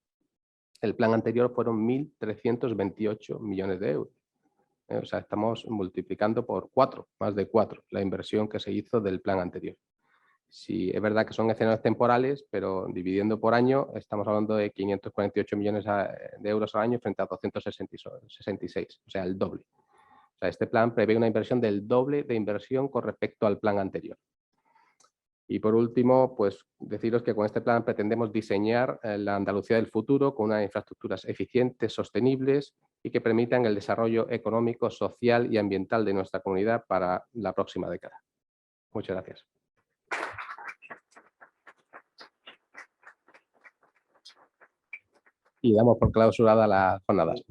S5: El plan anterior fueron 1.328 millones de euros. O sea, estamos multiplicando por 4, más de 4, la inversión que se hizo del plan anterior. Sí, es verdad que son escenarios temporales, pero dividiendo por año estamos hablando de 548 millones de euros al año frente a 266, o sea, el doble. O sea, este plan prevé una inversión del doble de inversión con respecto al plan anterior. Y por último, pues deciros que con este plan pretendemos diseñar la Andalucía del futuro con unas infraestructuras eficientes, sostenibles y que permitan el desarrollo económico, social y ambiental de nuestra comunidad para la próxima década. Muchas gracias. Y damos por clausurada las jornadas.